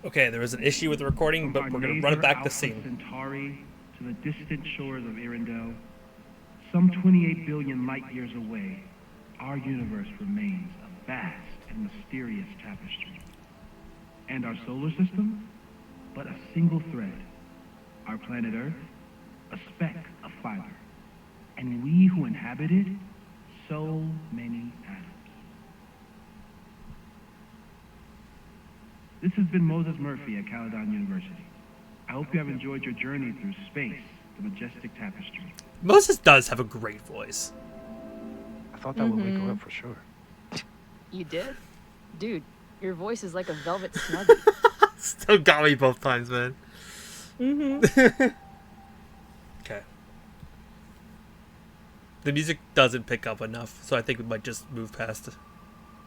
Okay, there was an issue with the recording, but we're going to run it back the scene. Centauri to the distant shores of Arendelle, some 28 billion light years away, our universe remains a vast and mysterious tapestry. And our solar system, but a single thread. Our planet Earth, a speck of fiber. And we who inhabit it, so many atoms. This has been Moses Murphy at Caledon University. I hope you have enjoyed your journey through space, the Majestic Tapestry. Moses does have a great voice. I thought that would wake her up for sure. You did? Dude, your voice is like a velvet snuggie. Still got me both times, man. Okay. The music doesn't pick up enough, so I think we might just move past it.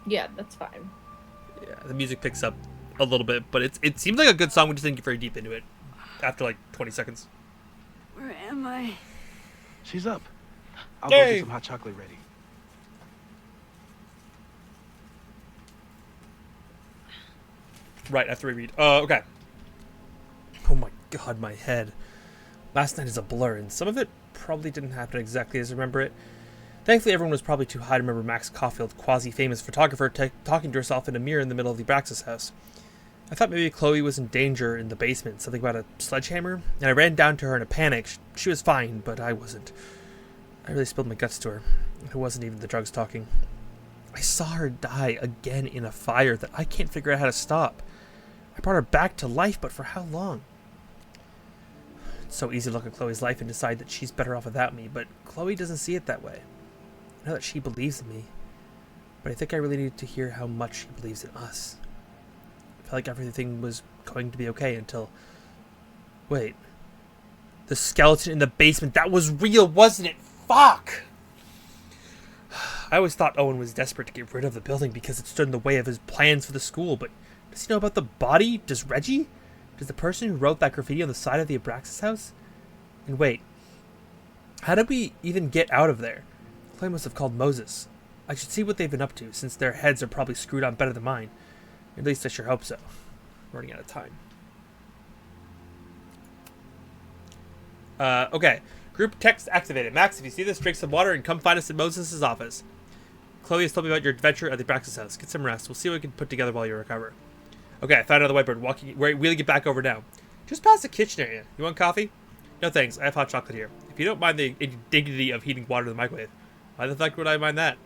Yeah, that's fine. Yeah, the music picks up a little bit, but it seems like a good song. We just didn't get very deep into it after like 20 seconds. Where am I? She's up. I'll go get some hot chocolate ready. Right, after we read. Okay. Oh my god, my head. Last night is a blur, and some of it probably didn't happen exactly as I remember it. Thankfully, everyone was probably too high to remember Max Caulfield, quasi-famous photographer, talking to herself in a mirror in the middle of the Abraxas house. I thought maybe Chloe was in danger in the basement, something about a sledgehammer, and I ran down to her in a panic. She was fine, but I wasn't. I really spilled my guts to her. It wasn't even the drugs talking. I saw her die again in a fire that I can't figure out how to stop. I brought her back to life, but for how long? It's so easy to look at Chloe's life and decide that she's better off without me, but Chloe doesn't see it that way. I know that she believes in me, but I think I really need to hear how much she believes in us. I felt like everything was going to be okay until... Wait. The skeleton in the basement, that was real, wasn't it? Fuck! I always thought Owen was desperate to get rid of the building because it stood in the way of his plans for the school, but does he know about the body? Does Reggie? Does the person who wrote that graffiti on the side of the Abraxas house? And wait, how did we even get out of there? Chloe must have called Moses. I should see what they've been up to, since their heads are probably screwed on better than mine. At least I sure hope so. I'm running out of time. Okay. Group text activated. Max, if you see this, drink some water and come find us in Moses' office. Chloe has told me about your adventure at the Abraxas house. Get some rest. We'll see what we can put together while you recover. Okay, I found another whiteboard. We'll get back over now. Just past the kitchen area. You want coffee? No thanks. I have hot chocolate here. If you don't mind the indignity of heating water in the microwave, why the fuck would I mind that?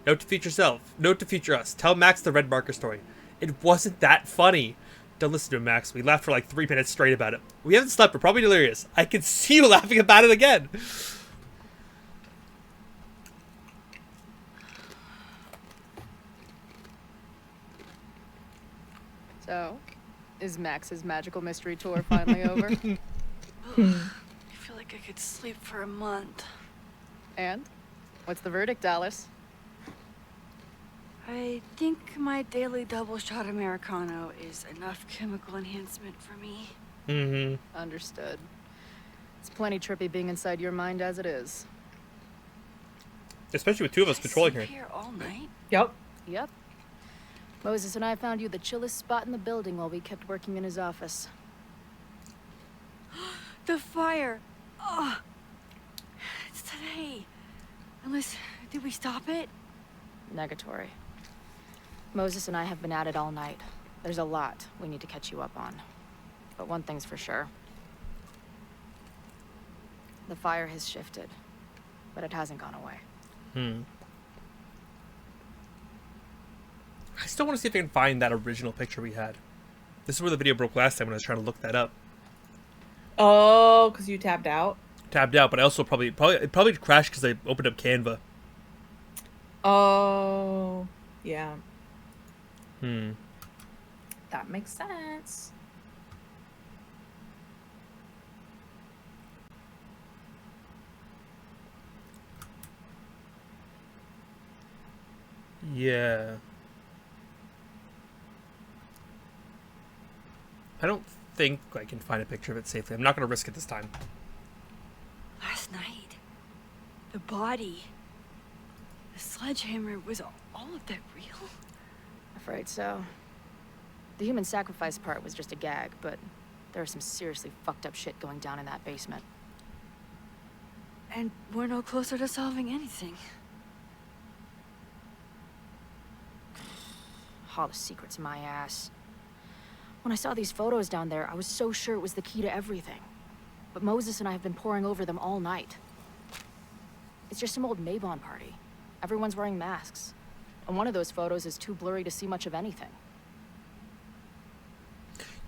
Note to future self. Note to future us. Tell Max the red marker story. It wasn't that funny. Don't listen to him, Max. We laughed for like 3 minutes straight about it. We haven't slept. We're probably delirious. I can see you laughing about it again. So, is Max's magical mystery tour finally over? I feel like I could sleep for a month. And? What's the verdict, Alice? I think my daily double shot Americano is enough chemical enhancement for me. Mm-hmm. Understood. It's plenty trippy being inside your mind as it is. Especially with two of us controlling her. Here all night? Yep. Yep. Moses and I found you the chillest spot in the building while we kept working in his office. The fire! Oh, it's today. Unless, did we stop it? Negatory. Moses and I have been at it all night. There's a lot we need to catch you up on. But one thing's for sure. The fire has shifted, but it hasn't gone away. I still want to see if I can find that original picture we had. This is where the video broke last time when I was trying to look that up. Oh, because you tapped out? Tabbed out, but I also probably crashed because I opened up Canva. Oh, yeah. Hmm. That makes sense. Yeah. I don't think I can find a picture of it safely. I'm not going to risk it this time. Last night, the body, the sledgehammer, was all of that real? Afraid so. The human sacrifice part was just a gag, but there was some seriously fucked up shit going down in that basement. And we're no closer to solving anything. All the secrets in my ass. When I saw these photos down there, I was so sure it was the key to everything. But Moses and I have been poring over them all night. It's just some old Mabon party. Everyone's wearing masks. And one of those photos is too blurry to see much of anything.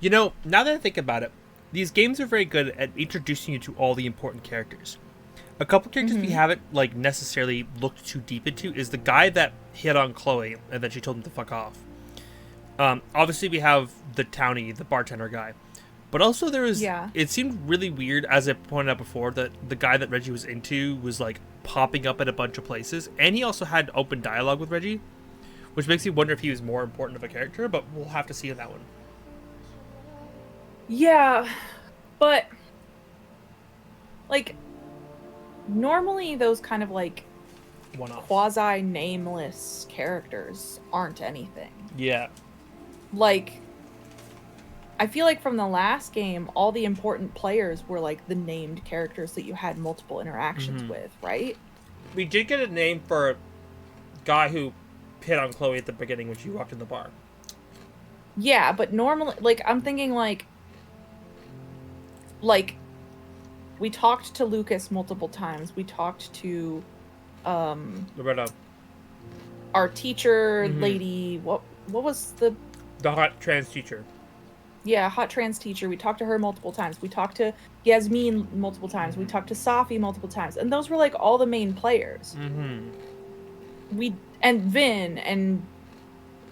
You know, now that I think about it, these games are very good at introducing you to all the important characters. A couple characters we haven't like necessarily looked too deep into is the guy that hit on Chloe and then she told him to fuck off. Obviously we have the townie, the bartender guy. But also there was, it seemed really weird, as I pointed out before, that the guy that Reggie was into was like popping up at a bunch of places. And he also had open dialogue with Reggie, which makes me wonder if he was more important of a character, but we'll have to see in that one. Yeah, but like normally those kind of like quasi-nameless characters aren't anything. Yeah. Like, I feel like from the last game, all the important players were like the named characters that you had multiple interactions with, right? We did get a name for a guy who hit on Chloe at the beginning when she walked in the bar. Yeah, but normally, like, I'm thinking like we talked to Lucas multiple times. We talked to Loretta, our teacher lady. What was the hot trans teacher? Yeah, hot trans teacher. We talked to her multiple times. We talked to Yasmin multiple times. We talked to Safi multiple times. And those were like all the main players. And Vin and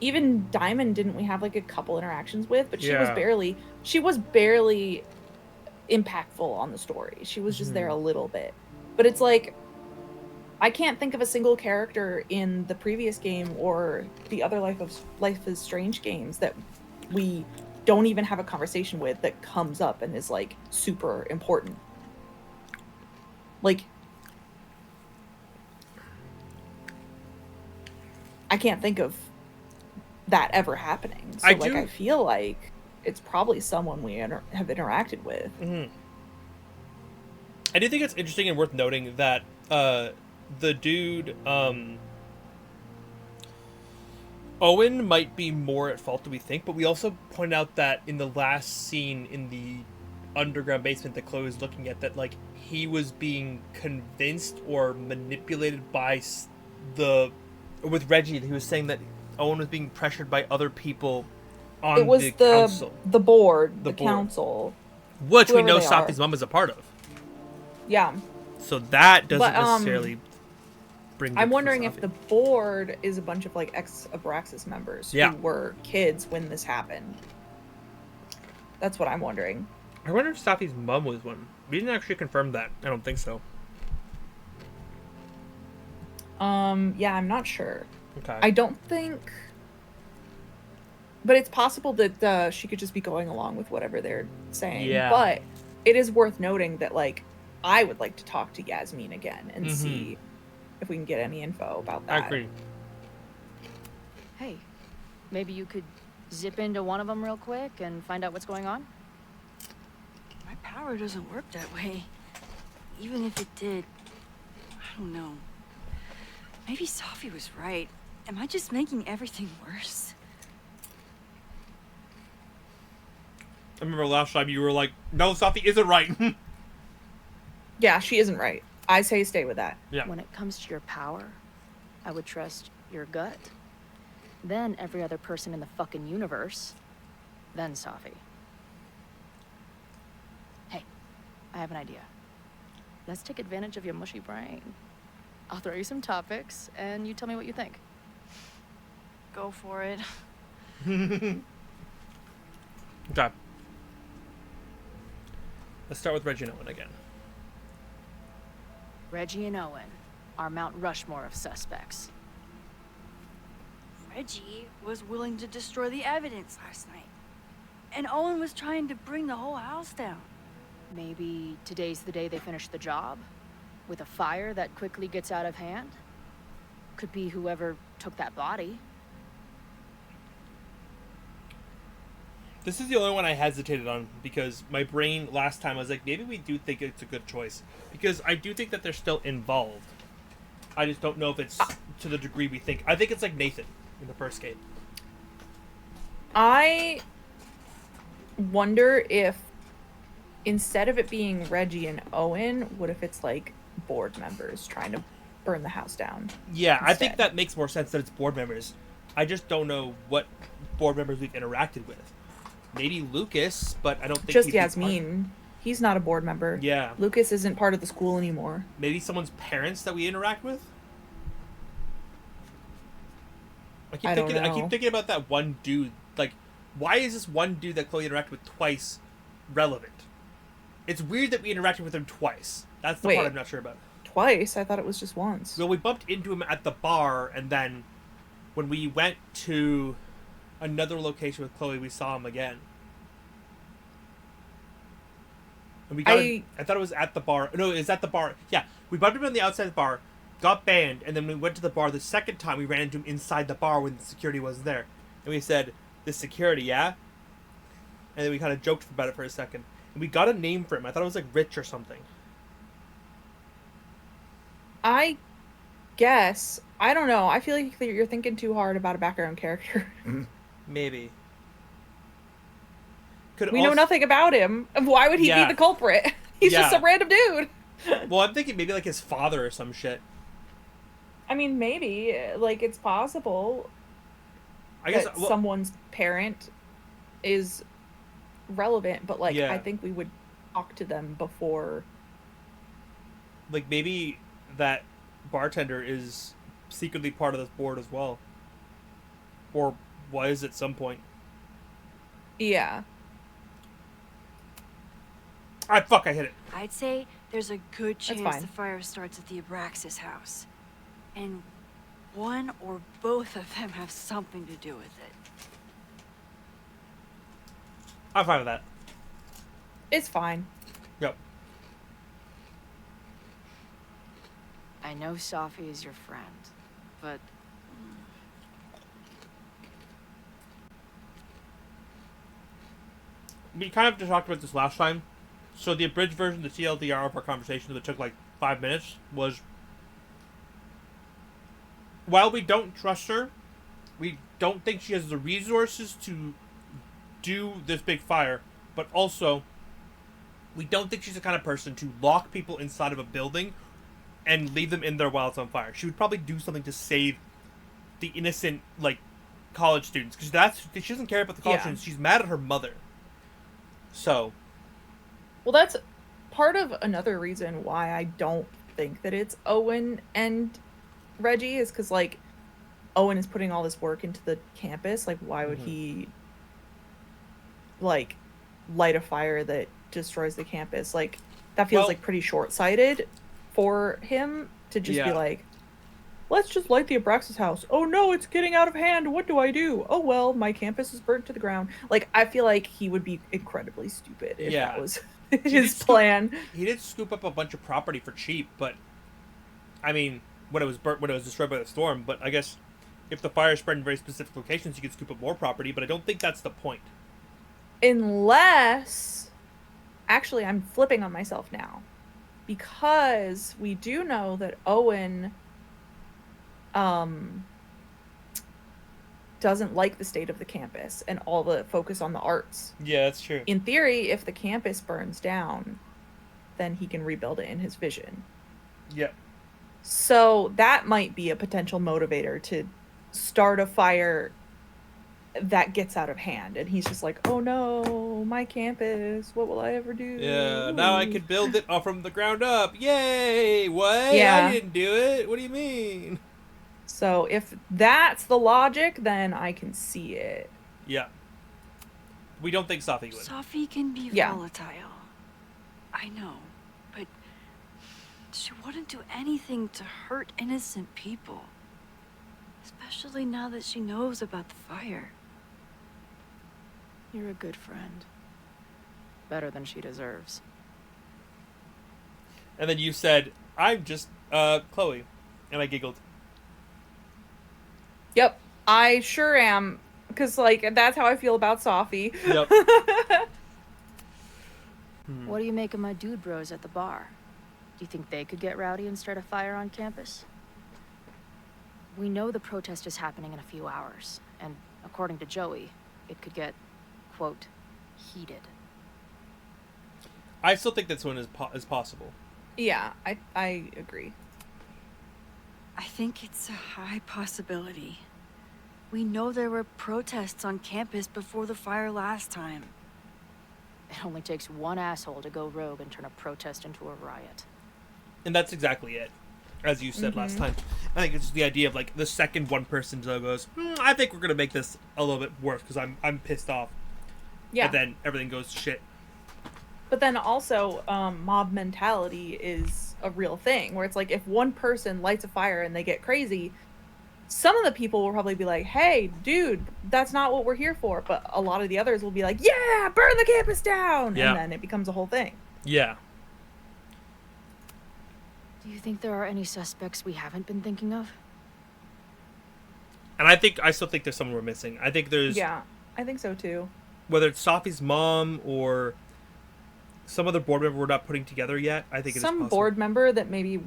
even Diamond didn't we have like a couple interactions with, but she was barely impactful on the story. She was just there a little bit. But it's like I can't think of a single character in the previous game or the other Life is Strange games that we don't even have a conversation with that comes up and is like super important. Like, I can't think of that ever happening. So I feel like it's probably someone we have interacted with. I do think it's interesting and worth noting that the dude Owen might be more at fault than we think, but we also point out that in the last scene in the underground basement that Chloe was looking at, that like he was being convinced or manipulated by with Reggie. He was saying that Owen was being pressured by other people on the council. The board, the council. Which we know Safi's mom is a part of. Yeah. So that doesn't necessarily bring. I'm wondering if the board is a bunch of like ex-Abraxas members who were kids when this happened. That's what I'm wondering. I wonder if Safi's mom was one. We didn't actually confirm that. I don't think so. Yeah, I'm not sure. Okay. I don't think. But it's possible that she could just be going along with whatever they're saying. Yeah. But it is worth noting that, like, I would like to talk to Yasmin again and see if we can get any info about that. I agree. Hey, maybe you could zip into one of them real quick and find out what's going on? My power doesn't work that way. Even if it did, I don't know. Maybe Safi was right. Am I just making everything worse? I remember last time you were like, no, Safi isn't right. Yeah, she isn't right. I say stay with that. Yeah. When it comes to your power, I would trust your gut. Then every other person in the fucking universe. Then Safi. Hey, I have an idea. Let's take advantage of your mushy brain. I'll throw you some topics, and you tell me what you think. Go for it. Okay. Let's start with Reggie and Owen again. Reggie and Owen are Mount Rushmore of suspects. Reggie was willing to destroy the evidence last night. And Owen was trying to bring the whole house down. Maybe today's the day they finish the job? With a fire that quickly gets out of hand? Could be whoever took that body. This is the only one I hesitated on because my brain last time I was like, maybe we do think it's a good choice. Because I do think that they're still involved. I just don't know if it's to the degree we think. I think it's like Nathan in the first game. I wonder if instead of it being Reggie and Owen, what if it's like board members trying to burn the house down? Yeah, instead. I think that makes more sense that it's board members. I just don't know what board members we've interacted with. Maybe Lucas, but I don't think just he'd be Yasmin. He's not a board member. Yeah. Lucas isn't part of the school anymore. Maybe someone's parents that we interact with? I keep thinking about that one dude. Like, why is this one dude that Chloe interacted with twice relevant? It's weird that we interacted with him twice. That's the part I'm not sure about. Twice? I thought it was just once. Well, we bumped into him at the bar, and then when we went to another location with Chloe, we saw him again. And we got I thought it was at the bar. No, it was at the bar. Yeah, we bumped him on the outside of the bar, got banned, and then we went to the bar. The second time, we ran into him inside the bar when the security wasn't there. And we said, "This security, yeah?" And then we kind of joked about it for a second. And we got a name for him. I thought it was like Rich or something. I guess. I don't know. I feel like you're thinking too hard about a background character. Maybe. We know nothing about him. Why would he be the culprit? He's just some random dude. Well, I'm thinking maybe like his father or some shit. I mean, maybe. Like, it's possible I guess that someone's parent is relevant, but, like, I think we would talk to them before. Like, maybe that bartender is secretly part of this board as well. Or was at some point. Yeah. I hit it. I'd say there's a good chance the fire starts at the Abraxas house. And one or both of them have something to do with it. I'm fine with that. It's fine. Yep. I know Safi is your friend, but... We kind of just talked about this last time. So the abridged version, the TLDR of our conversation that took like 5 minutes was... While we don't trust her, we don't think she has the resources to do this big fire, but also we don't think she's the kind of person to lock people inside of a building and leave them in there while it's on fire. She would probably do something to save the innocent, like, college students. Because she doesn't care about the college students. She's mad at her mother. So... Well, that's part of another reason why I don't think that it's Owen and Reggie is because, like, Owen is putting all this work into the campus. Like, why would he, like, light a fire that destroys the campus? Like, that feels, like, pretty short-sighted for him to just be like, let's just light the Abraxas house. Oh, no, it's getting out of hand. What do I do? Oh, well, my campus is burnt to the ground. Like, I feel like he would be incredibly stupid if that was... his plan. He did scoop up a bunch of property for cheap, but I mean, when it was destroyed by the storm. But I guess if the fire spread in very specific locations, you could scoop up more property. But I don't think that's the point. Unless, actually, I'm flipping on myself now, because we do know that Owen, doesn't like the state of the campus and all the focus on the arts. Yeah, that's true. In theory, if the campus burns down, then he can rebuild it in his vision. Yeah. So that might be a potential motivator to start a fire that gets out of hand. And he's just like, oh no, my campus, what will I ever do? Yeah, now I can build it from the ground up. Yay! What? Yeah. I didn't do it. What do you mean? So if that's the logic, then I can see it. Yeah. We don't think Safi would. Safi can be volatile. I know, but she wouldn't do anything to hurt innocent people. Especially now that she knows about the fire. You're a good friend. Better than she deserves. And then you said, I'm just, Chloe. And I giggled. Yep, I sure am because like that's how I feel about Safi. Yep. What do you make of my dude bros at the bar? Do you think they could get rowdy and start a fire on campus? We know the protest is happening in a few hours, and according to Joey, it could get, quote, heated. I still think this one is possible. Yeah, I agree. I think it's a high possibility. We know there were protests on campus before the fire last time. It only takes one asshole to go rogue and turn a protest into a riot. And that's exactly it, as you said last time. I think it's just the idea of like the second one person goes, I think we're gonna make this a little bit worse because I'm pissed off. Yeah. And then everything goes to shit. But then also, mob mentality is a real thing, where it's like if one person lights a fire and they get crazy, some of the people will probably be like, hey, dude, that's not what we're here for. But a lot of the others will be like, yeah, burn the campus down. Yeah. And then it becomes a whole thing. Yeah. Do you think there are any suspects we haven't been thinking of? And I still think there's someone we're missing. I think there's... Yeah, I think so too. Whether it's Safi's mom or some other board member we're not putting together yet, I think it is possible. Some board member that maybe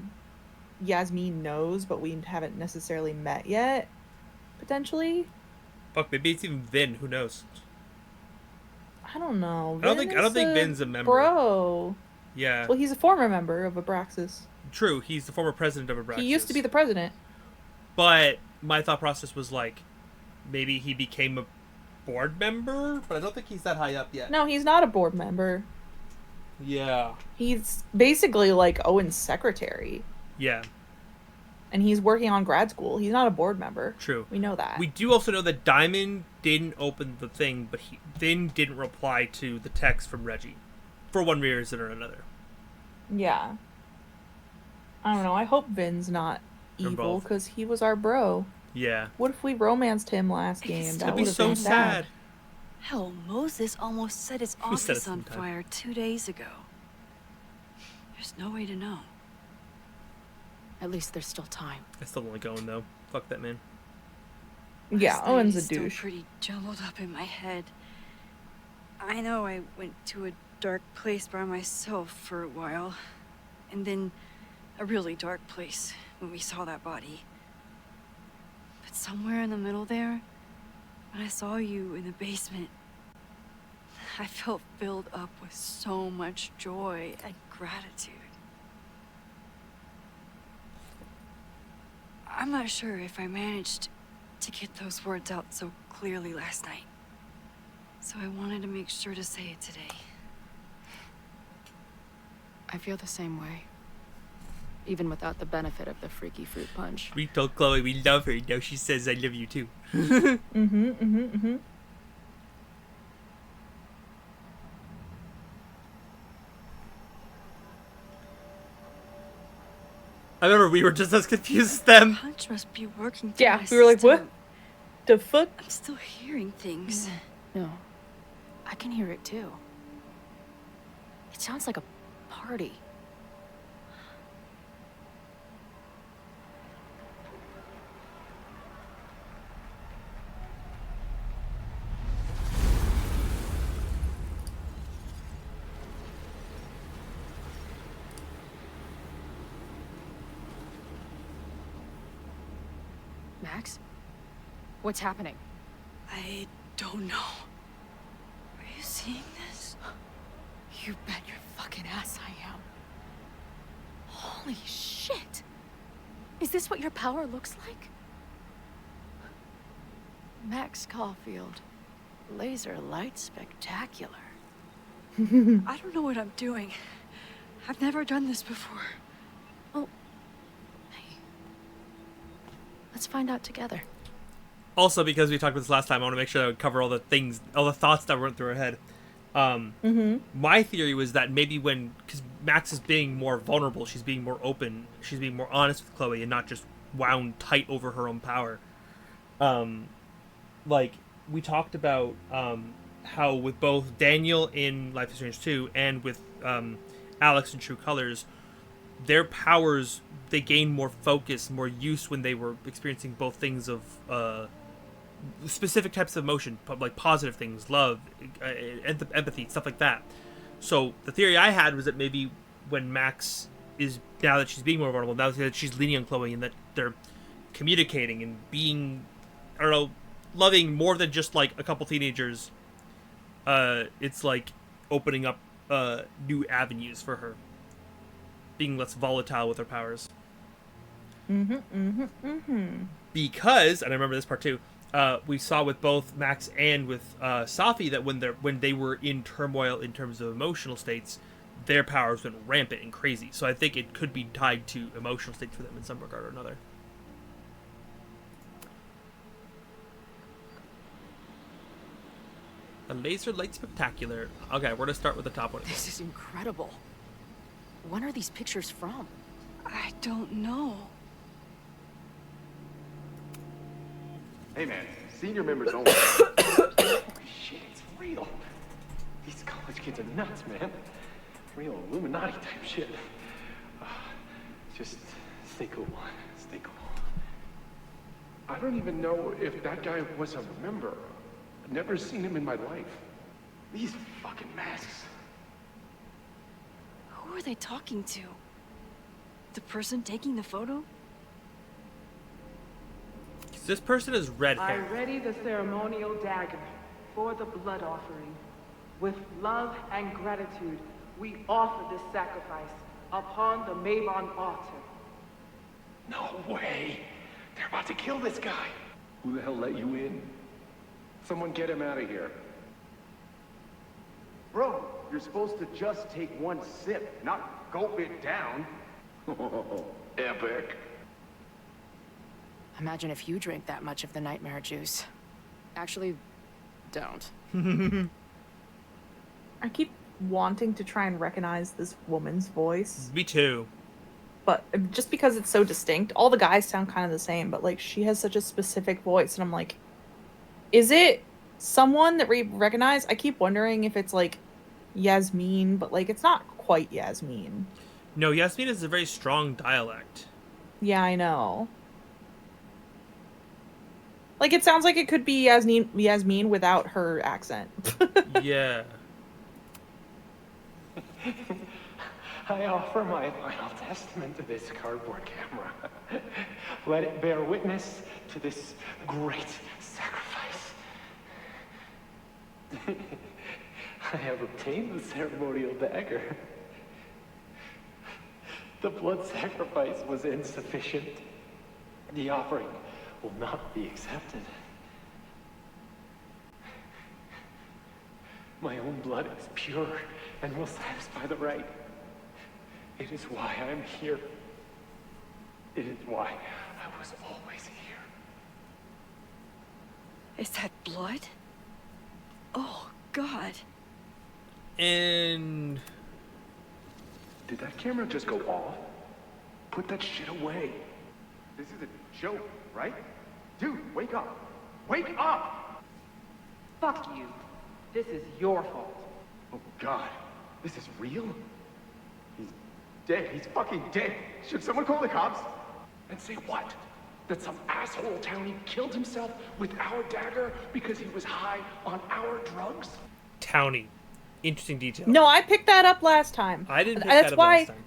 Yasmin knows, but we haven't necessarily met yet, potentially. Fuck, maybe it's even Vin. Who knows? I don't know. I don't think Vin's a member. Bro. Yeah. Well, he's a former member of Abraxas. True. He's the former president of Abraxas. He used to be the president. But my thought process was like, maybe he became a board member, but I don't think he's that high up yet. No, he's not a board member. Yeah. He's basically like Owen's secretary. Yeah. And he's working on grad school. He's not a board member. True. We know that. We do also know that Diamond didn't open the thing, but Vin didn't reply to the text from Reggie. For one reason or another. Yeah. I don't know. I hope Vin's not evil, Involved. because he was our bro. Yeah. What if we romanced him last game? It's- That That'd be would have so been sad. Hell, Moses almost set his Who set it office on sometime? fire 2 days ago. There's no way to know. At least there's still time. I still don't like Owen though. Fuck that man. Yeah, Last night Owen's a is still douche. pretty jumbled up in my head. I know I went to a dark place by myself for a while, and then a really dark place when we saw that body. But somewhere in the middle there, when I saw you in the basement, I felt filled up with so much joy and gratitude. I'm not sure if I managed to get those words out so clearly last night. So I wanted to make sure to say it today. I feel the same way. Even without the benefit of the freaky fruit punch. We told Chloe we love her. Now she says I love you too. I remember we were just as confused as them. Punch must be working through Yeah, my we were like, what? system. The fuck? I'm still hearing things. No. I can hear it too. It sounds like a party. Max? What's happening? I don't know. Are you seeing this? You bet your fucking ass I am. Holy shit! Is this what your power looks like? Max Caulfield. Laser light spectacular. I don't know what I'm doing. I've never done this before. Hey. Let's find out together. Also, because we talked about this last time, I want to make sure I would cover all the things, all the thoughts that went through her head. My theory was that maybe because Max is being more vulnerable, she's being more open, she's being more honest with Chloe and not just wound tight over her own power. Like, we talked about how with both Daniel in Life is Strange 2 and with Alex in True Colors, their powers, they gained more focus, more use when they were experiencing both things of specific types of emotion, like positive things, love, empathy, stuff like that. So the theory I had was that maybe when Max is, now that she's being more vulnerable, now that she's leaning on Chloe, and that they're communicating and being, I don't know, loving more than just like a couple teenagers, it's like opening up new avenues for her, being less volatile with her powers. Because, and I remember this part too, we saw with both Max and with Safi that when they were in turmoil in terms of emotional states, their powers went rampant and crazy. So I think it could be tied to emotional states for them in some regard or another. The laser light spectacular. Okay, we're gonna start with the top one. This is incredible. When are these pictures from? I don't know. Hey man, senior members only. Holy shit, it's real. These college kids are nuts, man. Real Illuminati type shit. Just stay cool. Stay cool. I don't even know if that guy was a member. I've never seen him in my life. These fucking masks. Who are they talking to? The person taking the photo? This person is red I hair. ready the ceremonial dagger for the blood offering. With love and gratitude, we offer this sacrifice upon the Mabon altar. No way. They're about to kill this guy. Who the hell let you in? Someone get him out of here. Bro, you're supposed to just take one sip, not gulp it down. Epic. Imagine if you drank that much of the nightmare juice. Actually, don't. I keep wanting to try and recognize this woman's voice, Me too. but just because it's so distinct, all the guys sound kind of the same, but like she has such a specific voice, and I'm like, is it someone that we recognize? I keep wondering if it's like Yasmin, but like it's not quite Yasmin. No, Yasmin is a very strong dialect. Yeah, I know. Like it sounds like it could be Yasmin without her accent. Yeah. I offer my final testament to this cardboard camera. Let it bear witness to this great sacrifice. I have obtained the ceremonial dagger. The blood sacrifice was insufficient. The offering will not be accepted. My own blood is pure and will satisfy the rite. It is why I'm here. It is why I was always here. Is that blood? Oh, God. And Did that camera just go off? Put that shit away. This is a joke, right? Dude, wake up. Wake up! Fuck you. This is your fault. Oh God, this is real? He's dead. He's fucking dead. Should someone call the cops? And say what? That some asshole townie killed himself with our dagger because he was high on our drugs? Townie. Interesting detail. No, I picked that up last time. I didn't pick That's that up why last time.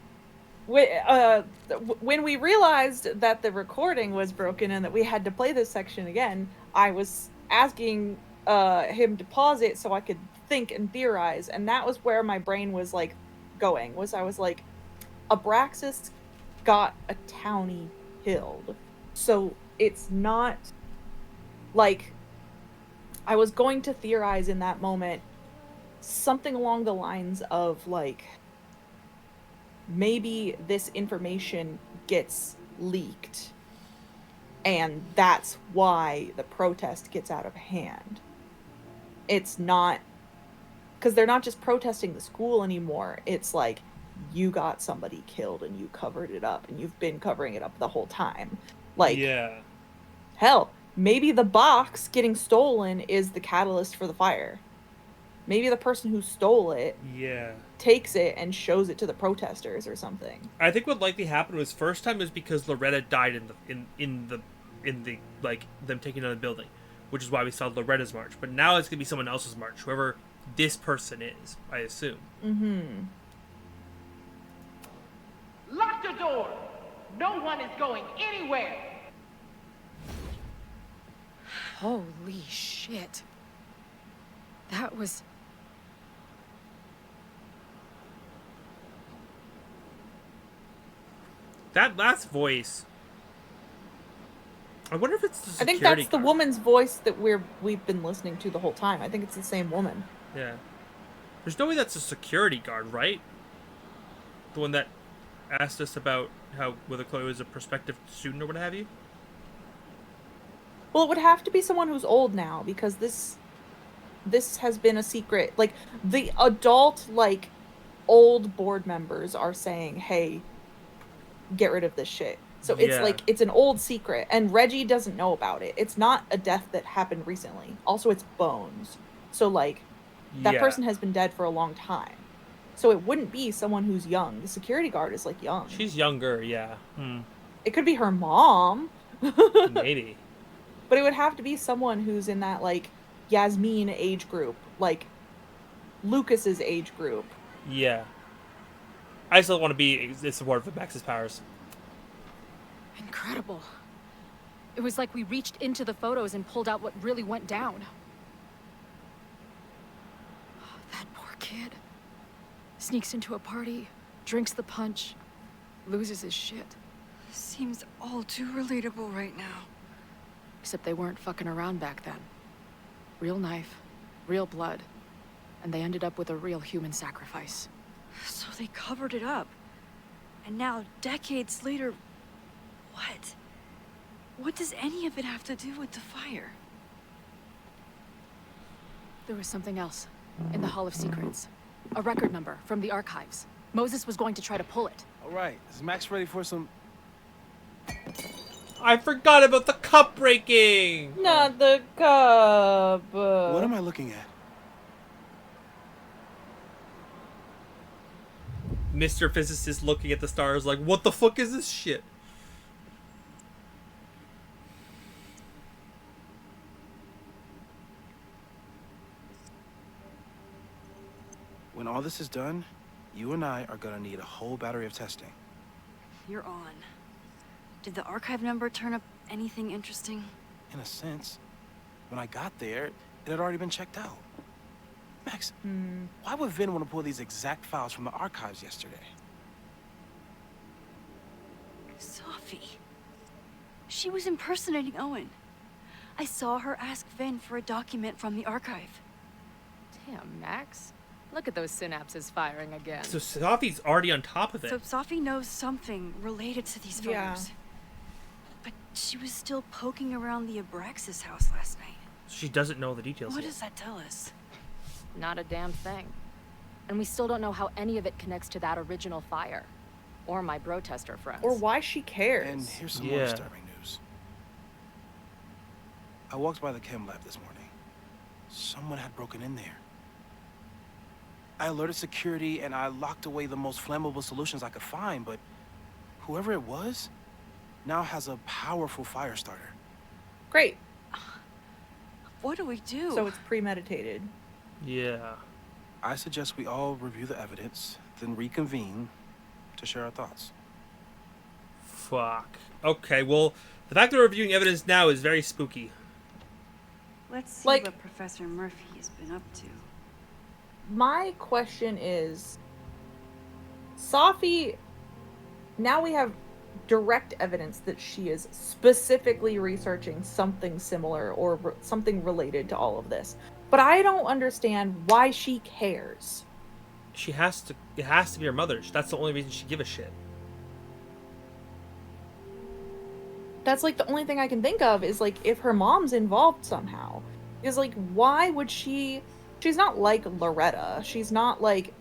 when we realized that the recording was broken and that we had to play this section again, I was asking him to pause it so I could think and theorize, and that was where my brain was like going. I was like, Abraxas got a townie killed, so it's not like I was going to theorize in that moment something along the lines of like maybe this information gets leaked and that's why the protest gets out of hand. It's not because they're not just protesting the school anymore. It's like you got somebody killed and you covered it up and you've been covering it up the whole time. Like, Yeah. hell, maybe the box getting stolen is the catalyst for the fire. Maybe the person who stole it Yeah. takes it and shows it to the protesters or something. I think what likely happened was first time was because Loretta died in the like them taking down the building. which is why we saw Loretta's march. But now it's going to be someone else's march, whoever this person is, I assume. Mm-hmm. Lock the door! No one is going anywhere! Holy shit. That was... That last voice... I wonder if it's the I security think that's the guard. woman's voice that we've been listening to the whole time. I think it's the same woman. Yeah. There's no way that's a security guard, right? The one that asked us about how whether Chloe was a prospective student or what have you? Well, it would have to be someone who's old now, because this has been a secret. Like, the adult, like, old board members are saying, hey, get rid of this shit. So it's Yeah. like, it's an old secret, and Reggie doesn't know about it. It's not a death that happened recently. Also, it's bones. So, like, that Yeah. person has been dead for a long time. So it wouldn't be someone who's young. The security guard is, like, young. She's younger, yeah. It could be her mom. Maybe. But it would have to be someone who's in that, like, Yasmin age group. Like, Lucas's age group. Yeah. I still want to be in support of Max's powers. Incredible. It was like we reached into the photos and pulled out what really went down. That poor kid. Sneaks into a party, drinks the punch, loses his shit. Seems all too relatable right now. Except they weren't fucking around back then. Real knife, real blood, and they ended up with a real human sacrifice. So they covered it up. And now, decades later, what? What does any of it have to do with the fire? There was something else in the Hall of Secrets. A record number from the archives. Moses was going to try to pull it. All right, is Max ready for some... I forgot about the cup breaking! Not the cup. What am I looking at? Mr. Physicist looking at the stars like, what the fuck is this shit? When all this is done, you and I are gonna need a whole battery of testing. You're on. Did the archive number turn up anything interesting? In a sense. When I got there, it had already been checked out. Max, why would Vin want to pull these exact files from the archives yesterday? Sophie. She was impersonating Owen. I saw her ask Vin for a document from the archive. Damn, Max. Look at those synapses firing again. So Sophie's already on top of it. So Sophie knows something related to these photos. Yeah. But she was still poking around the Abraxas house last night. She doesn't know the details What yet. does that tell us? Not a damn thing. And we still don't know how any of it connects to that original fire. Or my bro tester friends. Or why she cares. And here's some more Yeah. disturbing news. I walked by the chem lab this morning. Someone had broken in there. I alerted security and I locked away the most flammable solutions I could find, but whoever it was now has a powerful fire starter. Great. What do we do? So it's premeditated. Yeah. I suggest we all review the evidence, then reconvene to share our thoughts. Fuck. Okay, well, the fact that we're reviewing evidence now is very spooky. Let's see Like- what Professor Murphy has been up to. My question is, Sophie, now we have direct evidence that she is specifically researching something similar or something related to all of this. But I don't understand why she cares. She has to. It has to be her mother. That's the only reason she give a shit. That's like the only thing I can think of is like if her mom's involved somehow. Is like, why would she... She's not like Loretta. She's not like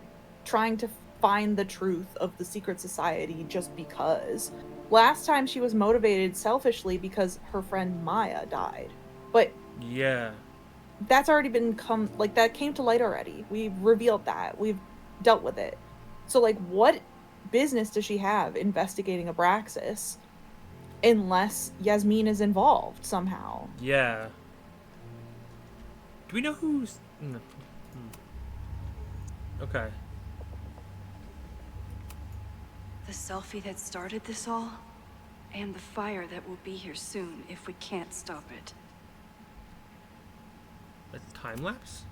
trying to find the truth of the secret society just because. Last time she was motivated selfishly because her friend Maya died. But Yeah. that's already that came to light already. We've revealed that. We've dealt with it. So like, what business does she have investigating Abraxas unless Yasmin is involved somehow? Yeah. Do we know who's... No. Okay. The selfie that started this all, and the fire that will be here soon if we can't stop it. A time lapse?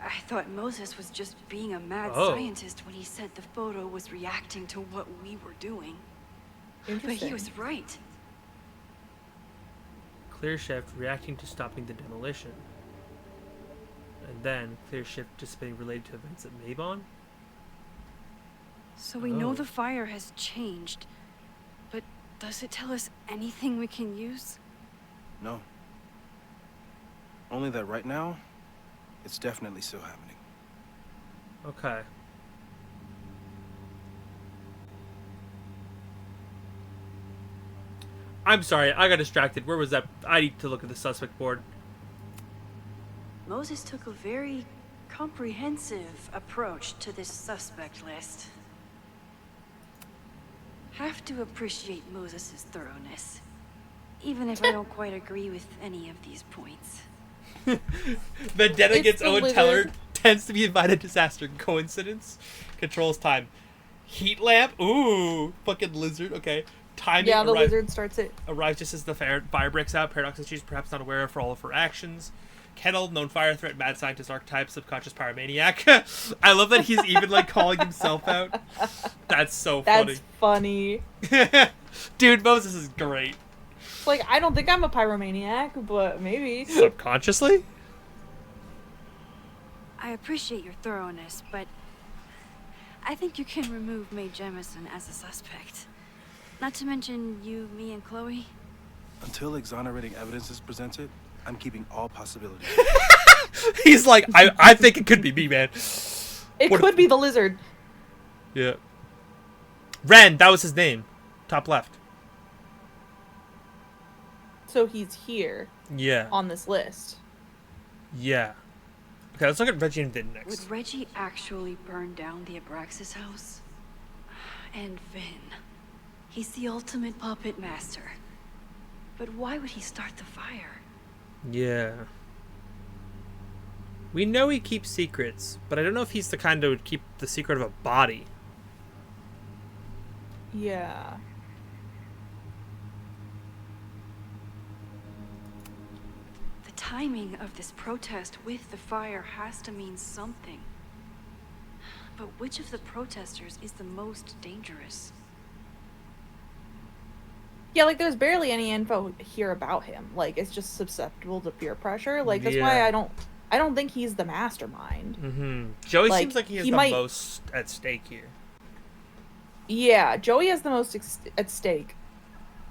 I thought Moses was just being a mad Oh. scientist when he said the photo was reacting to what we were doing. But Interesting. he was right. Clear shift reacting to stopping the demolition. And then clear shift dissipating related to events at Mabon? So we Oh. know the fire has changed. But does it tell us anything we can use? No. Only that right now, it's definitely still happening. Okay. I'm sorry, I got distracted. Where was that? I need to look at the suspect board. Moses took a very comprehensive approach to this suspect list. Have to appreciate Moses' thoroughness, even if I don't quite agree with any of these points. Vendetta It's gets the Owen lizard. Teller, tends to be invited disaster. Coincidence? Controls time. Heat lamp? Ooh, fucking lizard. Okay. Timing Yeah, the arrives, lizard starts it. arrives just as the fire breaks out. Paradox that she's perhaps not aware of for all of her actions. Kettle, known fire threat, mad scientist archetype, subconscious pyromaniac. I love that he's even like calling himself out. That's so That's funny. funny. Dude, Moses is great. Like, I don't think I'm a pyromaniac, but maybe. Subconsciously? I appreciate your thoroughness, but I think you can remove Mae Jemison as a suspect. Not to mention you, me, and Chloe. Until exonerating evidence is presented, I'm keeping all possibilities. He's like, I think it could be me, man. It What- could be the lizard. Yeah. Ren, that was his name. Top left. So he's here Yeah. on this list. Yeah. Okay, let's look at Reggie and Vin next. Would Reggie actually burn down the Abraxas house? And Vin. He's the ultimate puppet master. But why would he start the fire? Yeah. We know he keeps secrets, but I don't know if he's the kind that would keep the secret of a body. Yeah. The timing of this protest with the fire has to mean something. But which of the protesters is the most dangerous? Yeah, like there's barely any info here about him. Like it's just susceptible to peer pressure. Like that's why Yeah. I don't think he's the mastermind. Mm-hmm. Joey Like, seems like he has he the might- most at stake here. Yeah, Joey has the most at stake.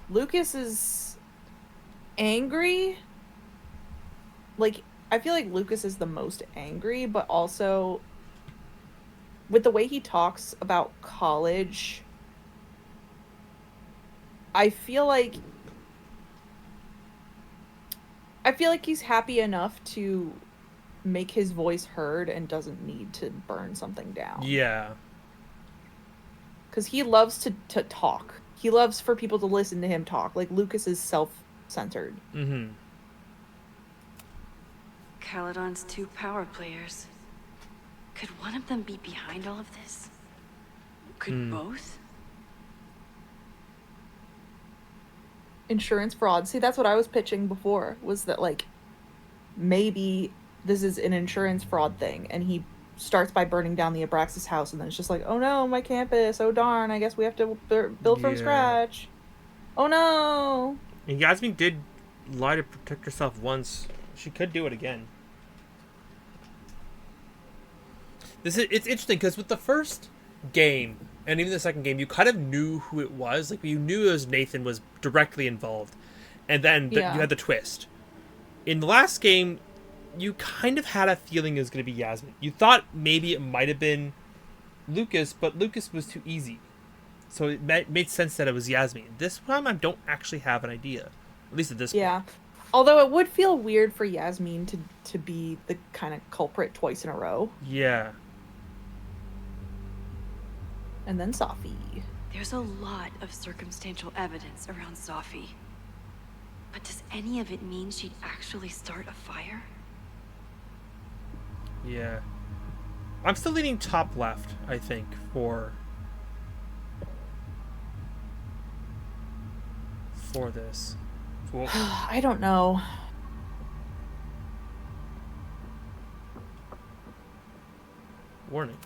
Lucas is angry. Like I feel like Lucas is the most angry, but also with the way he talks about college, I feel like he's happy enough to make his voice heard and doesn't need to burn something down. Yeah. Because he loves to talk. He loves for people to listen to him talk. Like, Lucas is self-centered. Mm-hmm. Caledon's two power players. Could one of them be behind all of this? Could both? Insurance fraud. See, that's what I was pitching before, was that, like, maybe this is an insurance fraud thing, and he starts by burning down the Abraxas house, and then it's just like, oh no, my campus, oh darn, I guess we have to build from Yeah. scratch. Oh no! And Yasmin did lie to protect herself once. She could do it again. It's interesting because with the first game and even the second game, you kind of knew who it was. Like you knew it was Nathan was directly involved, and then Yeah. you had the twist. In the last game, you kind of had a feeling it was going to be Yasmin. You thought maybe it might have been Lucas, but Lucas was too easy. So it made sense that it was Yasmin. This time, I don't actually have an idea. At least at this point. Yeah. Although it would feel weird for Yasmin to be the kind of culprit twice in a row. Yeah. And then Safi. There's a lot of circumstantial evidence around Safi. But does any of it mean she'd actually start a fire? Yeah. I'm still leaning top left, I think, for this. Whoa. I don't know. Warning.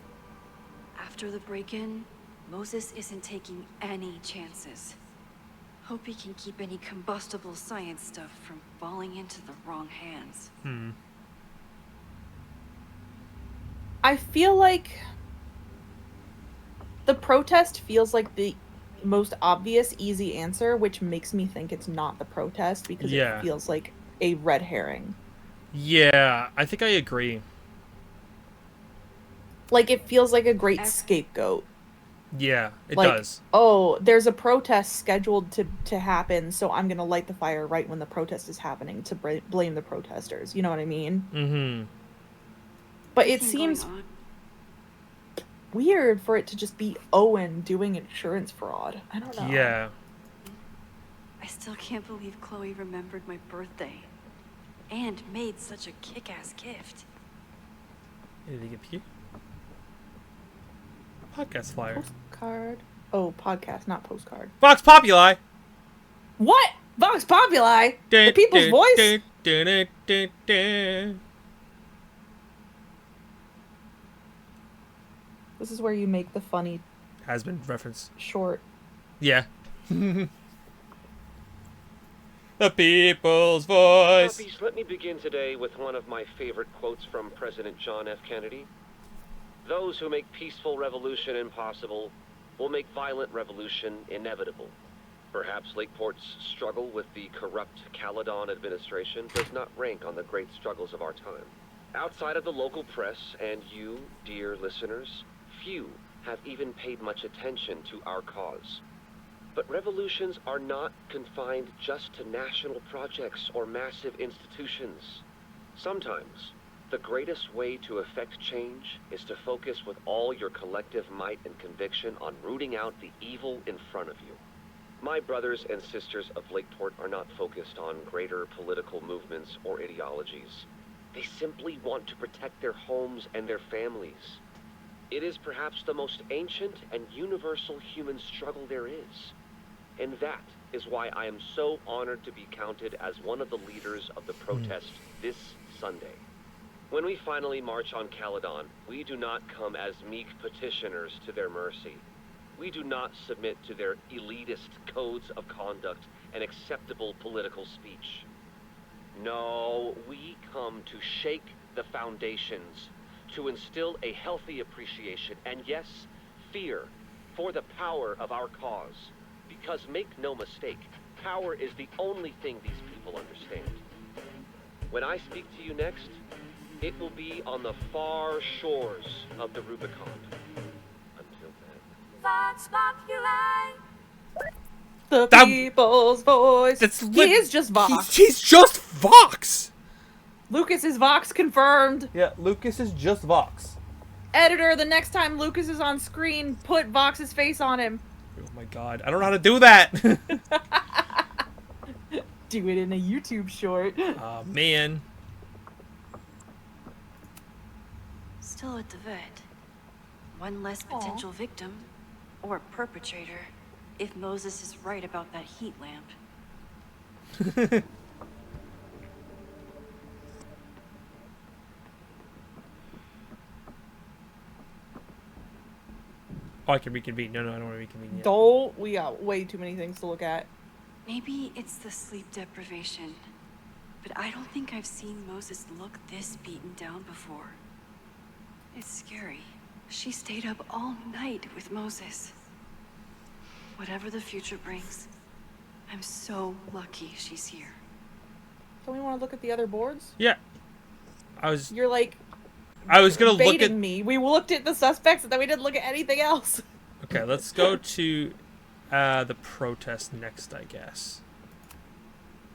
After the break-in, Moses isn't taking any chances. Hope he can keep any combustible science stuff from falling into the wrong hands. I feel like the protest feels like the most obvious, easy answer, which makes me think it's not the protest because it feels like a red herring. Yeah, I think I agree. Like, it feels like a great scapegoat. Yeah, it does. Oh, there's a protest scheduled to happen, so I'm gonna light the fire right when the protest is happening to blame the protesters. You know what I mean? Mm-hmm. But it seems weird for it to just be Owen doing insurance fraud. I don't know. Yeah. I still can't believe Chloe remembered my birthday and made such a kick-ass gift. Anything up here? Podcast flyer. Postcard. Oh, podcast, not postcard. Vox Populi. What? Vox Populi? The people's voice? This is where you make the funny has been referenced. Short. Yeah. The people's voice. Puppies, let me begin today with one of my favorite quotes from President John F. Kennedy. Those who make peaceful revolution impossible will make violent revolution inevitable. Perhaps Lakeport's struggle with the corrupt Caledon administration does not rank on the great struggles of our time. Outside of the local press and you, dear listeners, few have even paid much attention to our cause. But revolutions are not confined just to national projects or massive institutions. Sometimes, the greatest way to effect change is to focus with all your collective might and conviction on rooting out the evil in front of you. My brothers and sisters of Lakeport are not focused on greater political movements or ideologies. They simply want to protect their homes and their families. It is perhaps the most ancient and universal human struggle there is. And that is why I am so honored to be counted as one of the leaders of the protest this Sunday. When we finally march on Caledon, we do not come as meek petitioners to their mercy. We do not submit to their elitist codes of conduct and acceptable political speech. No, we come to shake the foundations, to instill a healthy appreciation and, yes, fear for the power of our cause. Because make no mistake, power is the only thing these people understand. When I speak to you next, it will be on the far shores of the Rubicon. Until then. Vox Populi. The people's voice. He is just Vox. He's just Vox. Lucas is Vox confirmed. Yeah, Lucas is just Vox. Editor, the next time Lucas is on screen, put Vox's face on him. Oh my god, I don't know how to do that. Do it in a YouTube short. Oh, man. Still at the vet. One less potential victim, or perpetrator, if Moses is right about that heat lamp. Oh, I can reconvene. No, I don't want to reconvene yet. Don't. We got way too many things to look at. Maybe it's the sleep deprivation, but I don't think I've seen Moses look this beaten down before. It's scary. She stayed up all night with Moses. Whatever the future brings, I'm so lucky she's here. Don't we want to look at the other boards? Yeah. You're like... I was going to look at... me. We looked at the suspects and then we didn't look at anything else. Okay, let's go to the protest next, I guess.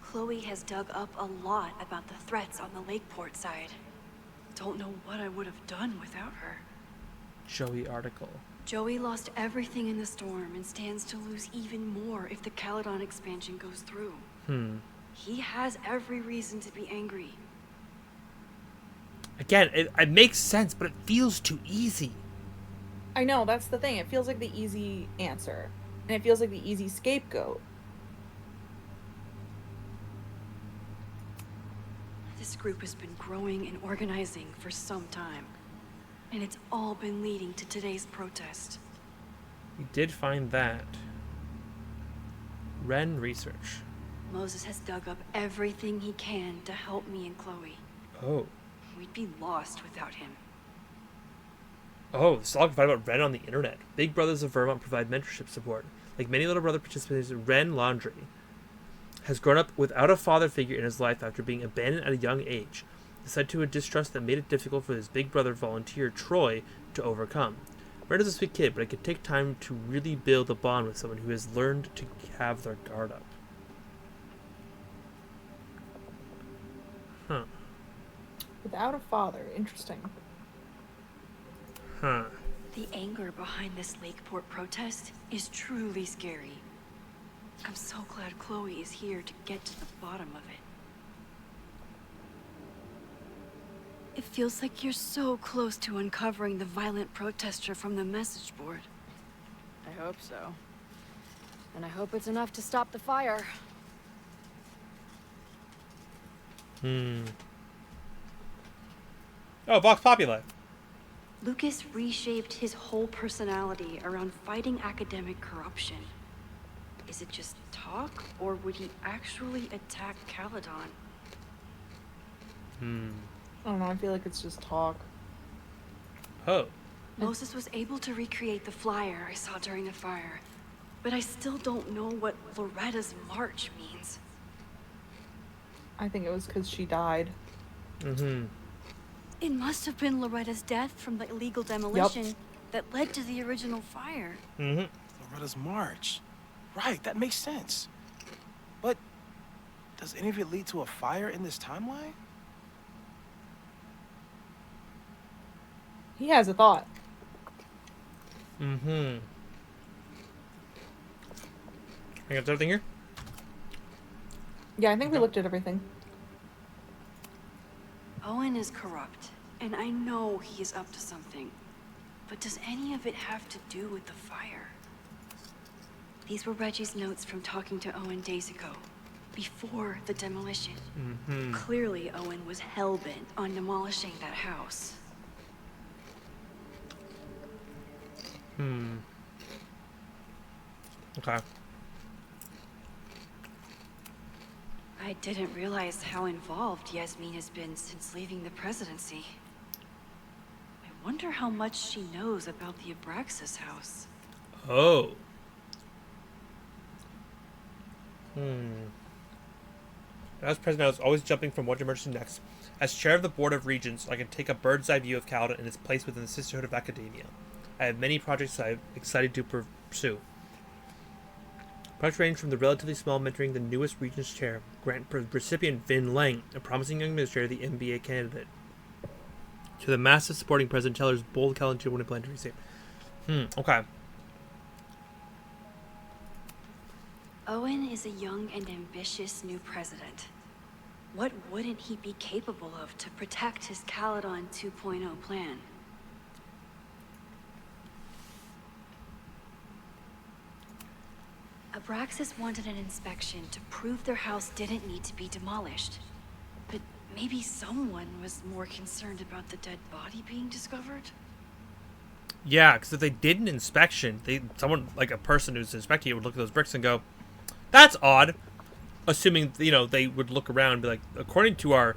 Chloe has dug up a lot about the threats on the Lakeport side. Don't know what I would have done without her. Joey article. Joey lost everything in the storm and stands to lose even more if the Caledon expansion goes through. He has every reason to be angry. Again, it makes sense, but it feels too easy. I know, that's the thing. It feels like the easy answer. And it feels like the easy scapegoat. This group has been growing and organizing for some time. And it's all been leading to today's protest. We did find that. Ren research. Moses has dug up everything he can to help me and Chloe. Oh. We'd be lost without him. Oh, this log provided about Ren on the internet. Big Brothers of Vermont provide mentorship support. Like many little brother participants, Ren Laundrie has grown up without a father figure in his life after being abandoned at a young age. Decided to a distrust that made it difficult for his big brother volunteer, Troy, to overcome. Ren is a sweet kid, but it could take time to really build a bond with someone who has learned to have their guard up. Huh. Without a father. Interesting. Huh. The anger behind this Lakeport protest is truly scary. I'm so glad Chloe is here to get to the bottom of it. It feels like you're so close to uncovering the violent protester from the message board. I hope so. And I hope it's enough to stop the fire. Oh, Vox Populi. Lucas reshaped his whole personality around fighting academic corruption. Is it just talk, or would he actually attack Caledon? I don't know, I feel like it's just talk. Oh. Moses was able to recreate the flyer I saw during the fire, but I still don't know what Loretta's march means. I think it was because she died. It must have been Loretta's death from the illegal demolition that led to the original fire. Loretta's march. Right, that makes sense. But does any of it lead to a fire in this timeline? He has a thought. I got everything here? Yeah, I think we looked at everything. Owen is corrupt, and I know he is up to something. But does any of it have to do with the fire? These were Reggie's notes from talking to Owen days ago, before the demolition. Clearly, Owen was hell-bent on demolishing that house. Okay. I didn't realize how involved Yasmin has been since leaving the presidency. I wonder how much she knows about the Abraxas house. Oh. As president, I was always jumping from one dimension to the next. As chair of the Board of Regents, I can take a bird's eye view of Caledon and its place within the Sisterhood of Academia. I have many projects I'm excited to pursue. Projects range from the relatively small mentoring the newest Regents chair, grant recipient Vin Lang, a promising young administrator, the MBA candidate, to the massive supporting President Teller's bold calendar when plan to receive. Okay. Owen is a young and ambitious new president. What wouldn't he be capable of to protect his Caledon 2.0 plan? Abraxas wanted an inspection to prove their house didn't need to be demolished. But maybe someone was more concerned about the dead body being discovered? Yeah, because if they did an inspection, someone, like a person who's inspecting it, would look at those bricks and go, "That's odd." Assuming, they would look around and be like, according to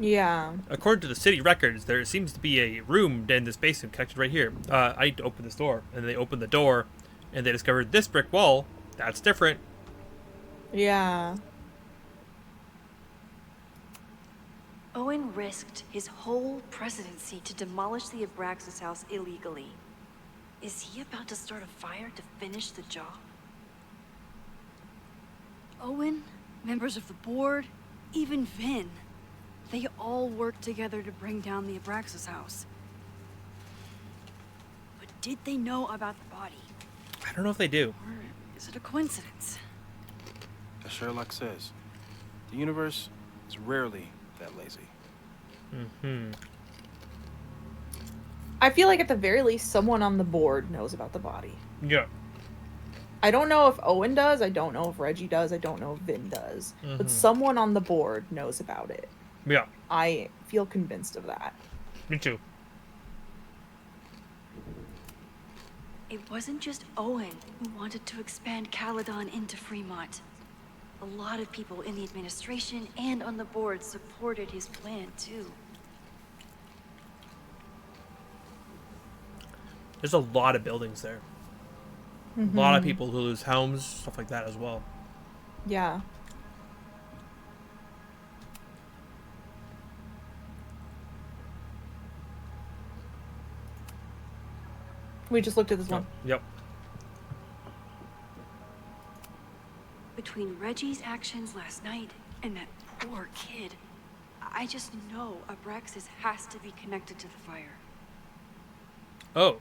the city records, there seems to be a room in this basement connected right here. I need to open this door. And they opened the door, and they discovered this brick wall. That's different. Yeah. Owen risked his whole presidency to demolish the Abraxas house illegally. Is he about to start a fire to finish the job? Owen, members of the board, even Vin. They all worked together to bring down the Abraxas house. But did they know about the body? I don't know if they do. Or is it a coincidence? As Sherlock says, the universe is rarely that lazy. I feel like at the very least, someone on the board knows about the body. Yeah. I don't know if Owen does. I don't know if Reggie does. I don't know if Vin does. But someone on the board knows about it. Yeah. I feel convinced of that. Me too. It wasn't just Owen who wanted to expand Caledon into Fremont. A lot of people in the administration and on the board supported his plan, too. There's a lot of buildings there. A lot of people who lose homes, stuff like that as well. Yeah. We just looked at this one. Yep. Between Reggie's actions last night and that poor kid, I just know Abraxas has to be connected to the fire. Oh.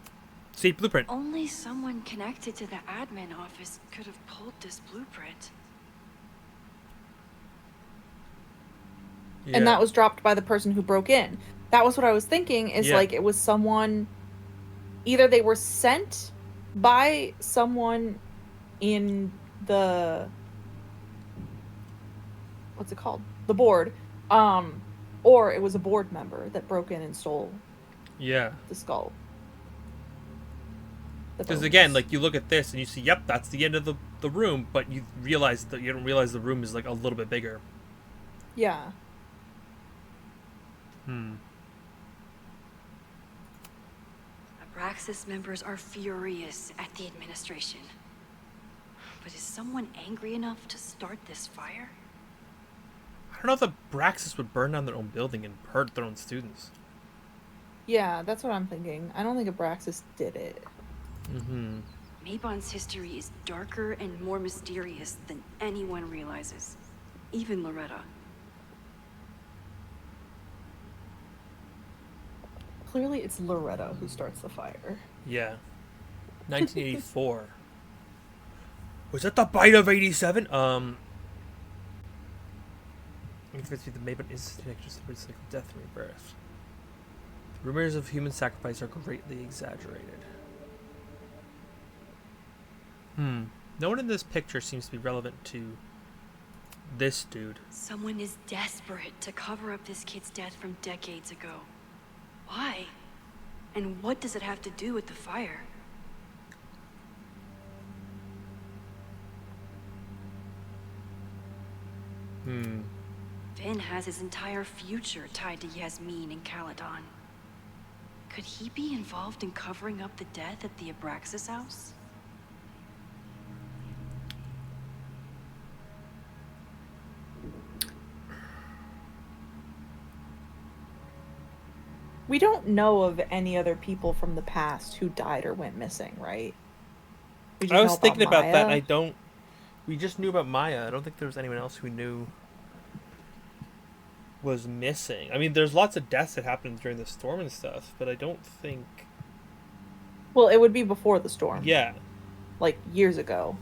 See, blueprint. Only someone connected to the admin office could have pulled this blueprint. Yeah. And that was dropped by the person who broke in. That was what I was thinking, is like it was someone, either they were sent by someone in the, what's it called? The board. Or it was a board member that broke in and stole the skull. Because again, like, you look at this and you see, yep, that's the end of the room, but you realize that you don't realize the room is like a little bit bigger. Yeah. Abraxas members are furious at the administration. But is someone angry enough to start this fire? I don't know if the Braxis would burn down their own building and hurt their own students. Yeah, that's what I'm thinking. I don't think Abraxas did it. Mabon's history is darker and more mysterious than anyone realizes. Even Loretta. Clearly it's Loretta who starts the fire. Yeah. 1984. Was that the bite of 87? The Mabon is connected to the cycle of death and rebirth. The rumors of human sacrifice are greatly exaggerated. No one in this picture seems to be relevant to this dude. Someone is desperate to cover up this kid's death from decades ago. Why? And what does it have to do with the fire? Finn has his entire future tied to Yasmin and Caledon. Could he be involved in covering up the death at the Abraxas house? We don't know of any other people from the past who died or went missing, right? I was thinking about that, and I don't... We just knew about Maya. I don't think there was anyone else who knew was missing. I mean, there's lots of deaths that happened during the storm and stuff, but I don't think... Well, it would be before the storm. Yeah. Like, years ago.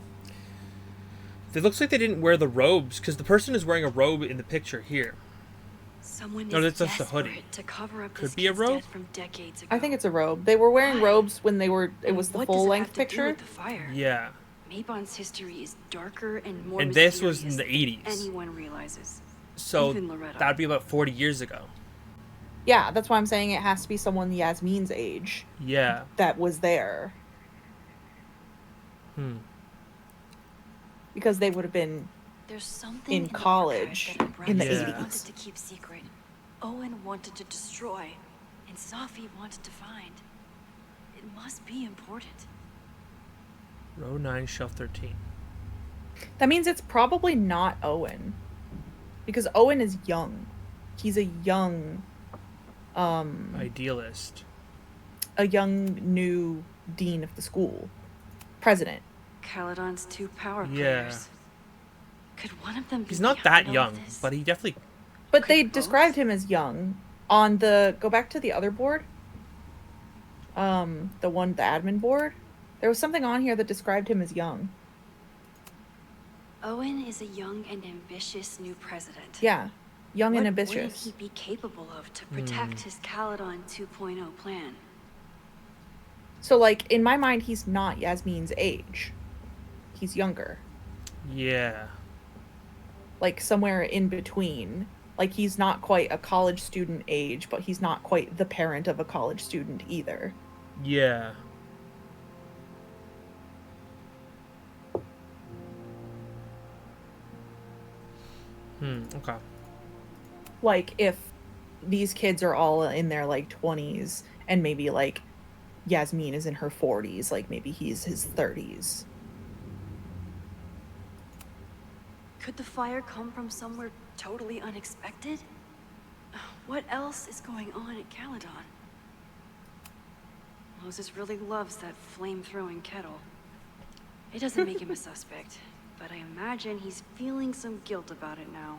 It looks like they didn't wear the robes, because the person is wearing a robe in the picture here. Someone No, is that's just a hoodie. desperate to cover up Could this be a kid's robe? death from decades ago. I think it's a robe. They were wearing robes when they were... It was the What does it full-length have to do picture. with the fire? Yeah. Mabon's history is darker and more And this was mysterious in the than 80s. anyone realizes. So Even Loretta. that'd be about 40 years ago. Yeah, that's why I'm saying it has to be someone Yasmin's age Yeah. that was there. Because they would have been There's something in the college archive that in the Abraxas 80s. wanted to keep secret. Owen wanted to destroy, and Safi wanted to find. It must be important. Row 9, shelf 13. That means it's probably not Owen. Because Owen is young. He's a young... Idealist. a young new dean of the school. President. Caledon's two power Yeah. players. Could one of them be He's not behind that all young, of this? but he definitely... But they both? described him as young. On the... Go back to the other board. The admin board. There was something on here that described him as young. Owen is a young and ambitious new president. Yeah. Young and What ambitious. would he be capable of to protect his Caledon 2.0 plan? So, like, in my mind, he's not Yasmin's age. He's younger. Yeah. Like, somewhere in between. Like, he's not quite a college student age, but he's not quite the parent of a college student either. Yeah. Okay. Like, if these kids are all in their, like, 20s, and maybe, like, Yasmin is in her 40s, like, maybe he's his 30s. Could the fire come from somewhere totally unexpected? What else is going on at Caledon? Moses really loves that flame-throwing kettle. It doesn't make him a suspect, but I imagine he's feeling some guilt about it now.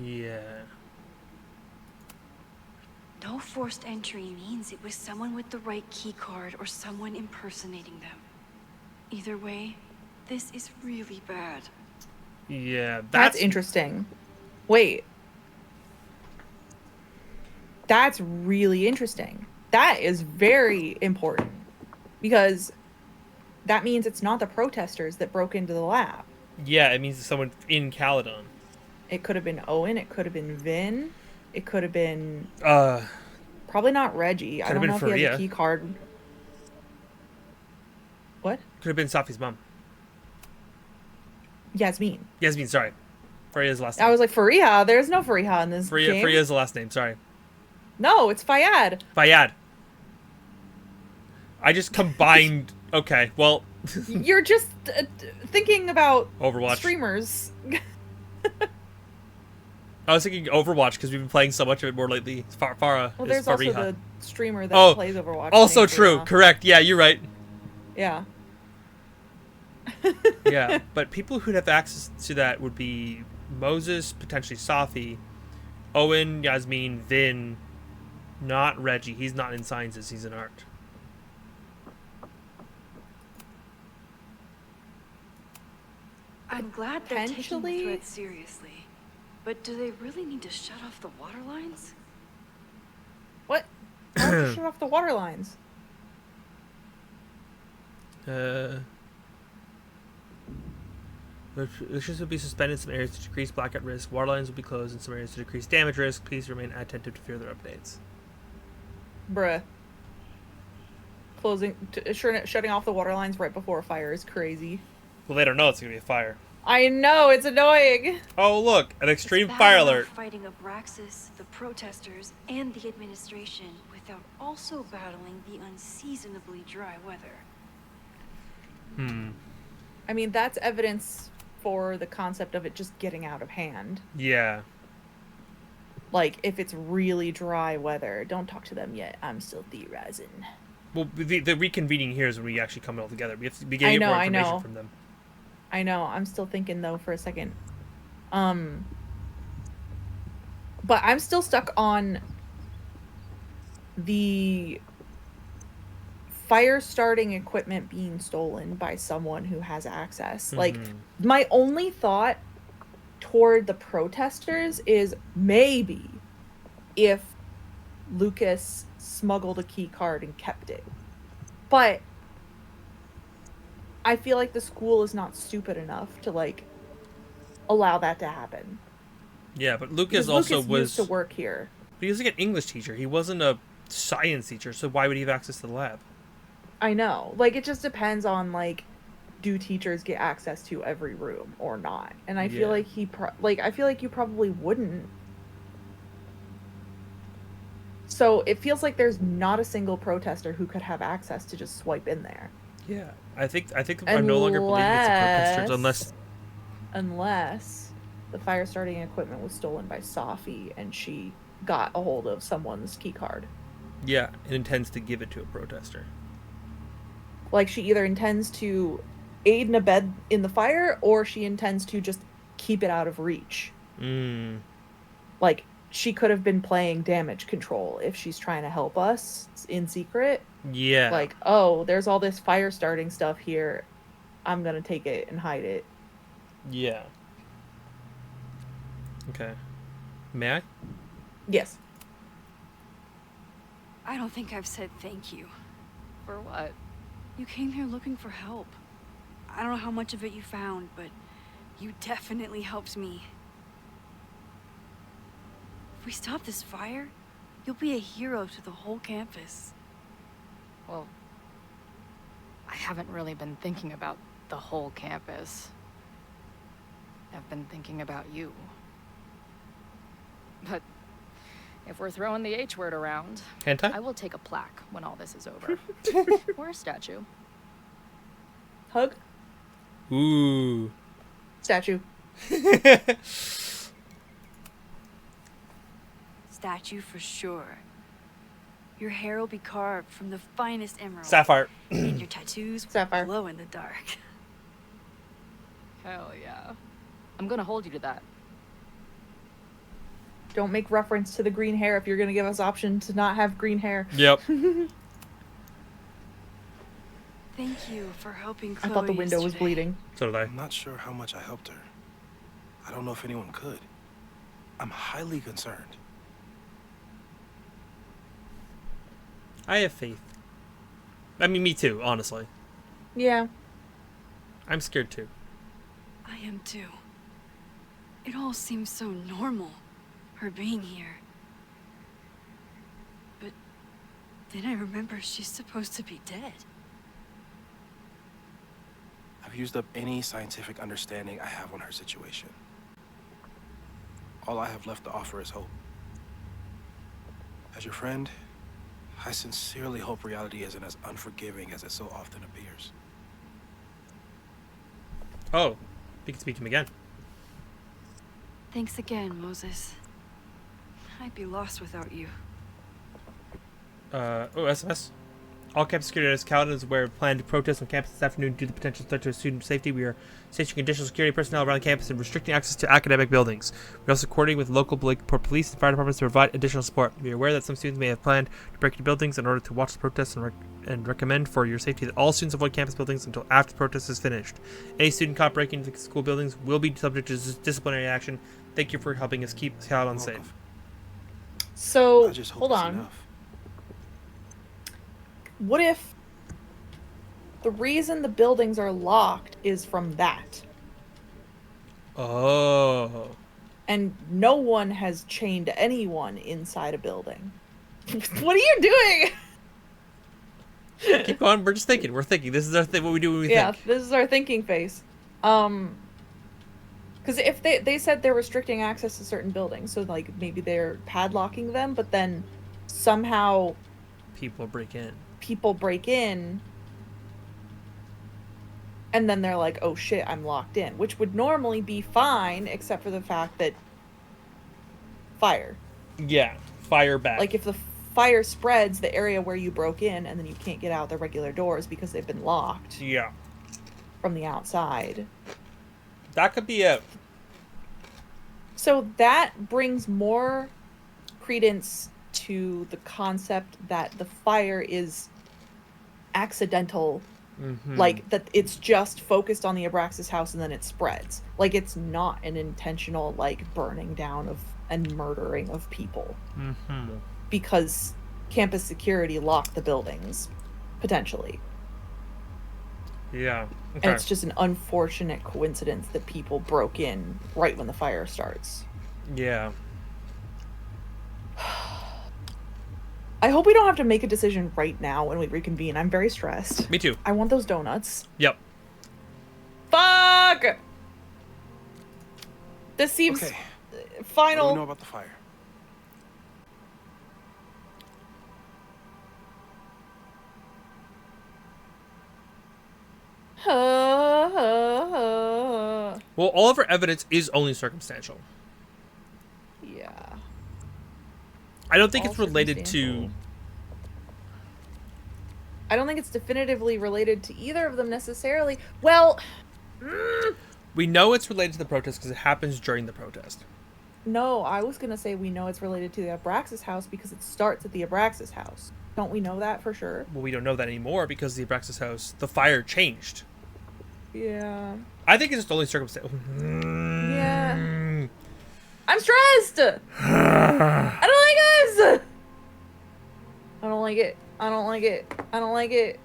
Yeah. No forced entry means it was someone with the right keycard or someone impersonating them. Either way, this is really bad. Yeah, That's interesting. Wait. That's really interesting. That is very important. Because that means it's not the protesters that broke into the lab. Yeah, it means someone in Caledon. It could have been Owen. It could have been Vin. It could have been... Probably not Reggie. I don't know if he has a key card. What? Could have been Safi's mom. Yasmin. Yasmin, sorry. Faria's last name. I was like, Faria? There's no Faria in this game. Faria's the last name, sorry. No, it's Fayyad. Fayyad. I just combined... Okay, well... You're just thinking about Overwatch. Streamers. I was thinking Overwatch because we've been playing so much of it more lately. Farah. Well, there's also the streamer that plays Overwatch. Also true. Correct. Yeah, you're right. Yeah. Yeah, but people who'd have access to that would be Moses, potentially Safi, Owen, Yasmin, Vin, not Reggie. He's not in sciences. He's in art. I'm glad they're taking the threat seriously. But do they really need to shut off the water lines? What? Why would you shut off the water lines? Electricity will be suspended in some areas to decrease blackout risk. Water lines will be closed in some areas to decrease damage risk. Please remain attentive to further updates. Bruh. Shutting off the water lines right before a fire is crazy. Well, they don't know it's going to be a fire. I know, it's annoying. Oh, look, an extreme fire alert. Fighting Abraxas, the protesters, and the administration without also battling the unseasonably dry weather. I mean, that's evidence for the concept of it just getting out of hand. Yeah. Like, if it's really dry weather, don't talk to them yet. I'm still theorizing. Well, the reconvening here is when we actually come all together. We have to be getting more information from them. I know. I'm still thinking, though, for a second. But I'm still stuck on the fire starting equipment being stolen by someone who has access. Like, my only thought toward the protesters is maybe if Lucas smuggled a key card and kept it. But I feel like the school is not stupid enough to, like, allow that to happen. Yeah, but Lucas also used to work here. But he was like an English teacher. He wasn't a science teacher, so why would he have access to the lab? I know. Like, it just depends on, like, do teachers get access to every room or not? And I feel like I feel like you probably wouldn't. So it feels like there's not a single protester who could have access to just swipe in there. Yeah, I think I'm no longer believing it's a protesters unless the fire starting equipment was stolen by Safi and she got a hold of someone's key card. Yeah, and intends to give it to a protester. Like, she either intends to aid and abet in the fire, or she intends to just keep it out of reach. Like, she could have been playing damage control if she's trying to help us in secret. Yeah. Like, oh, there's all this fire starting stuff here. I'm gonna take it and hide it. Yeah. Okay. May I? Yes. I don't think I've said thank you. For what? You came here looking for help. I don't know how much of it you found, but you definitely helped me. If we stop this fire, you'll be a hero to the whole campus. Well, I haven't really been thinking about the whole campus. I've been thinking about you. But if we're throwing the H word around, Hentai? I will take a plaque when all this is over. Or a statue. Hug? Ooh. Statue. Statue for sure. Your hair will be carved from the finest emerald. Sapphire. And your tattoos Sapphire. will glow in the dark. Hell yeah. I'm gonna hold you to that. Don't make reference to the green hair if you're going to give us option to not have green hair. Yep. Thank you for helping I Chloe thought the window was yesterday. bleeding. So did I. I'm not sure how much I helped her. I don't know if anyone could. I'm highly concerned. I have faith. I mean, me too, honestly. Yeah. I'm scared too. I am too. It all seems so normal, her being here. But then I remember she's supposed to be dead. I've used up any scientific understanding I have on her situation. All I have left to offer is hope. As your friend, I sincerely hope reality isn't as unforgiving as it so often appears. Oh, you can speak to him again. Thanks again, Moses. I'd be lost without you. SMS. All campus security is Caledon is aware of planned protests on campus this afternoon due to the potential threat to student safety. We are stationing additional security personnel around campus and restricting access to academic buildings. We're also coordinating with local police and fire departments to provide additional support. We are aware that some students may have planned to break into buildings in order to watch the protests and recommend for your safety that all students avoid campus buildings until after the protest is finished. Any student caught breaking into school buildings will be subject to disciplinary action. Thank you for helping us keep Caledon safe. So, I just hope hold it's on. enough. What if the reason the buildings are locked is from that? Oh. And no one has chained anyone inside a building. What are you doing? Keep going. We're just thinking. We're thinking. This is our thing. What we do when we Yeah, think. this is our thinking face. Because if they said they're restricting access to certain buildings, so like maybe they're padlocking them, but then somehow People break in. people break in and then they're like, oh shit, I'm locked in, which would normally be fine except for the fact that fire. Yeah. Fire back. Like if the fire spreads the area where you broke in and then you can't get out the regular doors because they've been locked Yeah. from the outside. That could be it. So that brings more credence to the concept that the fire is accidental. Mm-hmm. Like that it's just focused on the Abraxas house and then it spreads. Like it's not an intentional like burning down of and murdering of people. Mm-hmm. Because campus security locked the buildings, potentially. Yeah. Okay. And it's just an unfortunate coincidence that people broke in right when the fire starts. Yeah. I hope we don't have to make a decision right now when we reconvene. I'm very stressed. Me too. I want those donuts. Yep. Fuck! This seems Okay. What final. do we know about the fire? Well, all of our evidence is only circumstantial. Yeah. I don't think All it's related to. circumstantial. I don't think it's definitively related to either of them necessarily. Well, We know it's related to the protest because it happens during the protest. no, I was gonna say we know it's related to the Abraxas house because it starts at the Abraxas house. Don't we know that for sure? Well, we don't know that anymore because the Abraxas house, the fire changed. Yeah. I think it's just only circumstantial. Yeah. I'm stressed! I don't like this! I don't like it. I don't like it. I don't like it.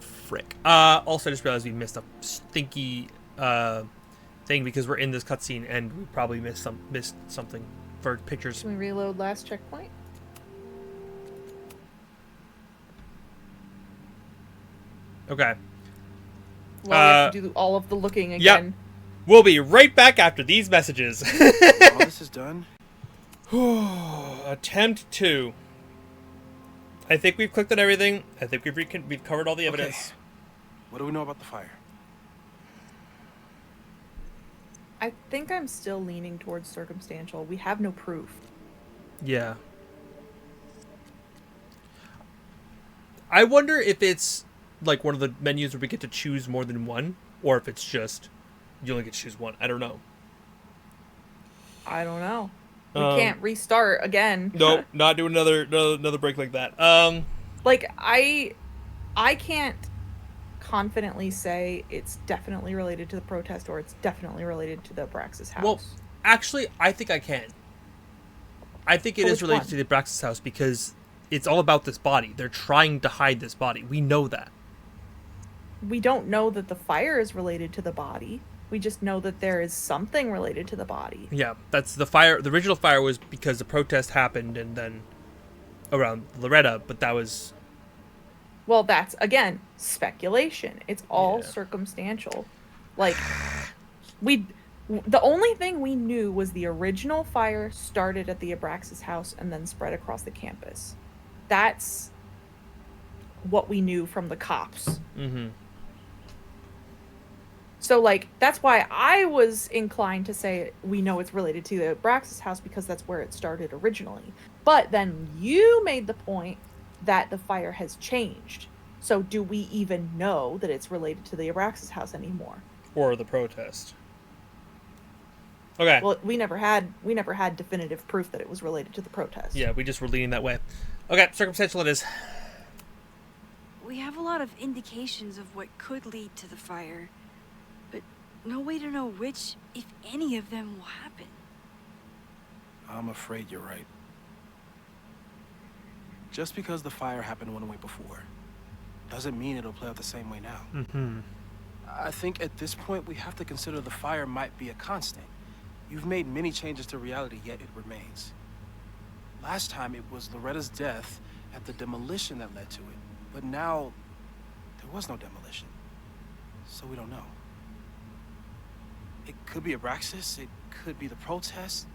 Frick. Also, I just realized we missed a stinky thing because we're in this cutscene and we probably missed something for pictures. Can we reload last checkpoint? Okay. Well, we have to do all of the looking again. Yep. We'll be right back after these messages. All this is done? Attempt 2. I think we've clicked on everything. I think we've covered all the evidence. Okay. What do we know about the fire? I think I'm still leaning towards circumstantial. We have no proof. Yeah. I wonder if it's like one of the menus where we get to choose more than one, or if it's just you only get to choose one. I don't know. I don't know. We can't restart again. Nope, not doing another break like that. Like I can't confidently say it's definitely related to the protest or it's definitely related to the Abraxas house. Well, actually, I think I can. I think it is related to the Abraxas house because it's all about this body. They're trying to hide this body. We know that. We don't know that the fire is related to the body. We just know that there is something related to the body. Yeah, that's the fire. The original fire was because the protest happened and then around Loretta, but that was... Well, that's, again, speculation. It's all circumstantial. Like, the only thing we knew was the original fire started at the Abraxas house and then spread across the campus. That's what we knew from the cops. Mm-hmm. So, like, that's why I was inclined to say we know it's related to the Abraxas house because that's where it started originally. But then you made the point that the fire has changed. So do we even know that it's related to the Abraxas house anymore? Or the protest. Okay. Well, we never had definitive proof that it was related to the protest. Yeah, we just were leaning that way. Okay, circumstantial it is. We have a lot of indications of what could lead to the fire, but no way to know which, if any of them, will happen. I'm afraid you're right. Just because the fire happened one way before doesn't mean it'll play out the same way now. Mm-hmm. I think at this point we have to consider the fire might be a constant. You've made many changes to reality, yet it remains. Last time it was Loretta's death at the demolition that led to it, but now there was no demolition, so we don't know. It could be Abraxas, it could be the protest,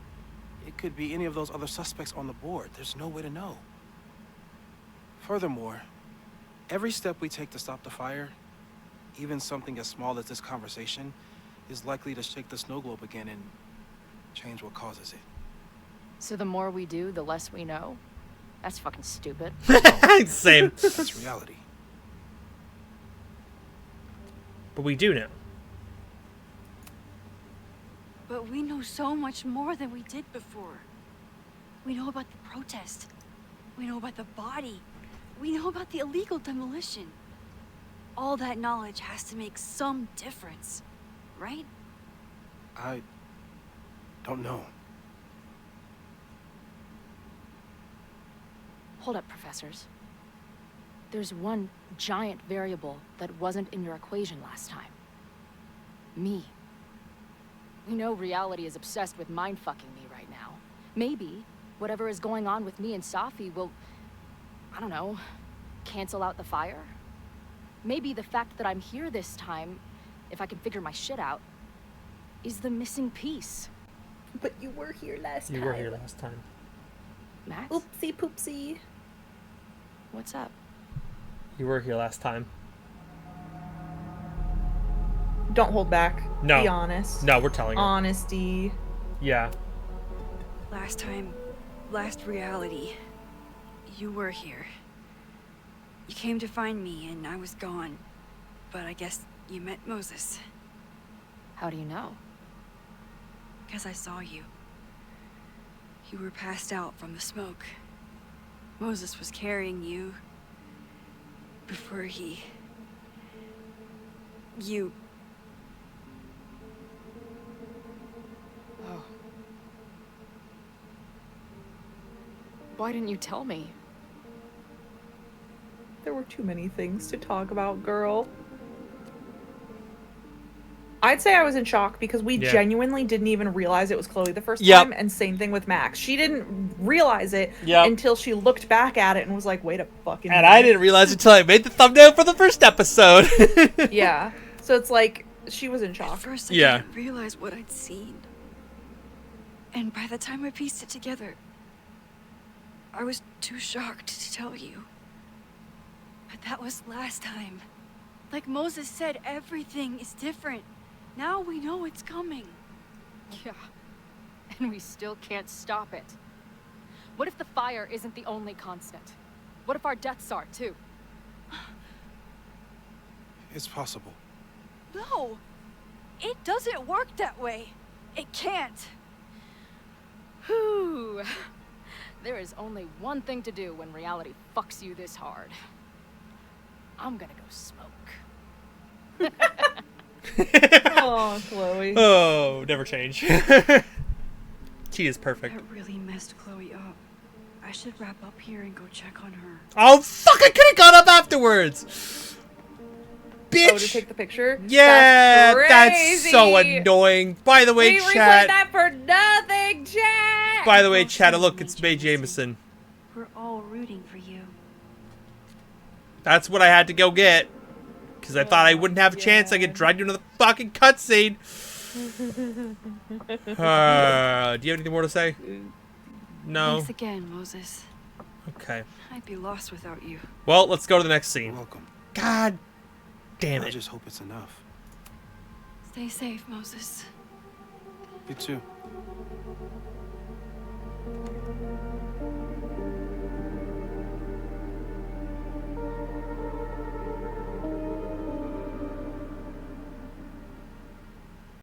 it could be any of those other suspects on the board. There's no way to know. Furthermore, every step we take to stop the fire, even something as small as this conversation, is likely to shake the snow globe again and change what causes it. So the more we do, the less we know? That's fucking stupid. Same. That's reality. But we do know. But we know so much more than we did before. We know about the protest. We know about the body. We know about the illegal demolition. All that knowledge has to make some difference, right? I don't know. Hold up, professors. There's one giant variable that wasn't in your equation last time. Me. We know reality is obsessed with mind-fucking me right now. Maybe whatever is going on with me and Safi will, I don't know, cancel out the fire? Maybe the fact that I'm here this time, if I can figure my shit out, is the missing piece. But you were here last time. You were here last time. Max? Oopsie poopsie. What's up? You were here last time. Don't hold back. No. Be honest. No, we're telling her. Honesty. Yeah. Last time, last reality, you were here. You came to find me and I was gone. But I guess you met Moses. How do you know? Because I saw you. You were passed out from the smoke. Moses was carrying you before he... You... Oh. Why didn't you tell me? There were too many things to talk about, girl. I'd say I was in shock because we genuinely didn't even realize it was Chloe the first time, and same thing with Max. She didn't realize it until she looked back at it and was like, wait a fucking minute. I didn't realize it until I made the thumbnail for the first episode. Yeah. So it's like, she was in shock. At first, I didn't realize what I'd seen. And by the time I pieced it together, I was too shocked to tell you. But that was last time. Like Moses said, everything is different. Now we know it's coming. Yeah. And we still can't stop it. What if the fire isn't the only constant? What if our deaths are, too? It's possible. No! It doesn't work that way. It can't. Whew. There is only one thing to do when reality fucks you this hard. I'm gonna go smoke. Oh, Chloe. Oh, never change. She is perfect. That really messed Chloe up. I should wrap up here and go check on her. Oh, fuck, I could have gone up afterwards. Bitch. Oh, to take the picture? Yeah, that's crazy. so annoying. By the way, we chat. replayed that for nothing, chat. By the way, chat, look, it's Mae Jameson. We're all rooting for you. That's what I had to go get. Because I thought I wouldn't have a chance. I get dragged into another fucking cutscene. Do you have anything more to say? No. Thanks again, Moses. Okay. I'd be lost without you. Well, let's go to the next scene. You're welcome. God damn I it. just hope it's enough. Stay safe, Moses. You too.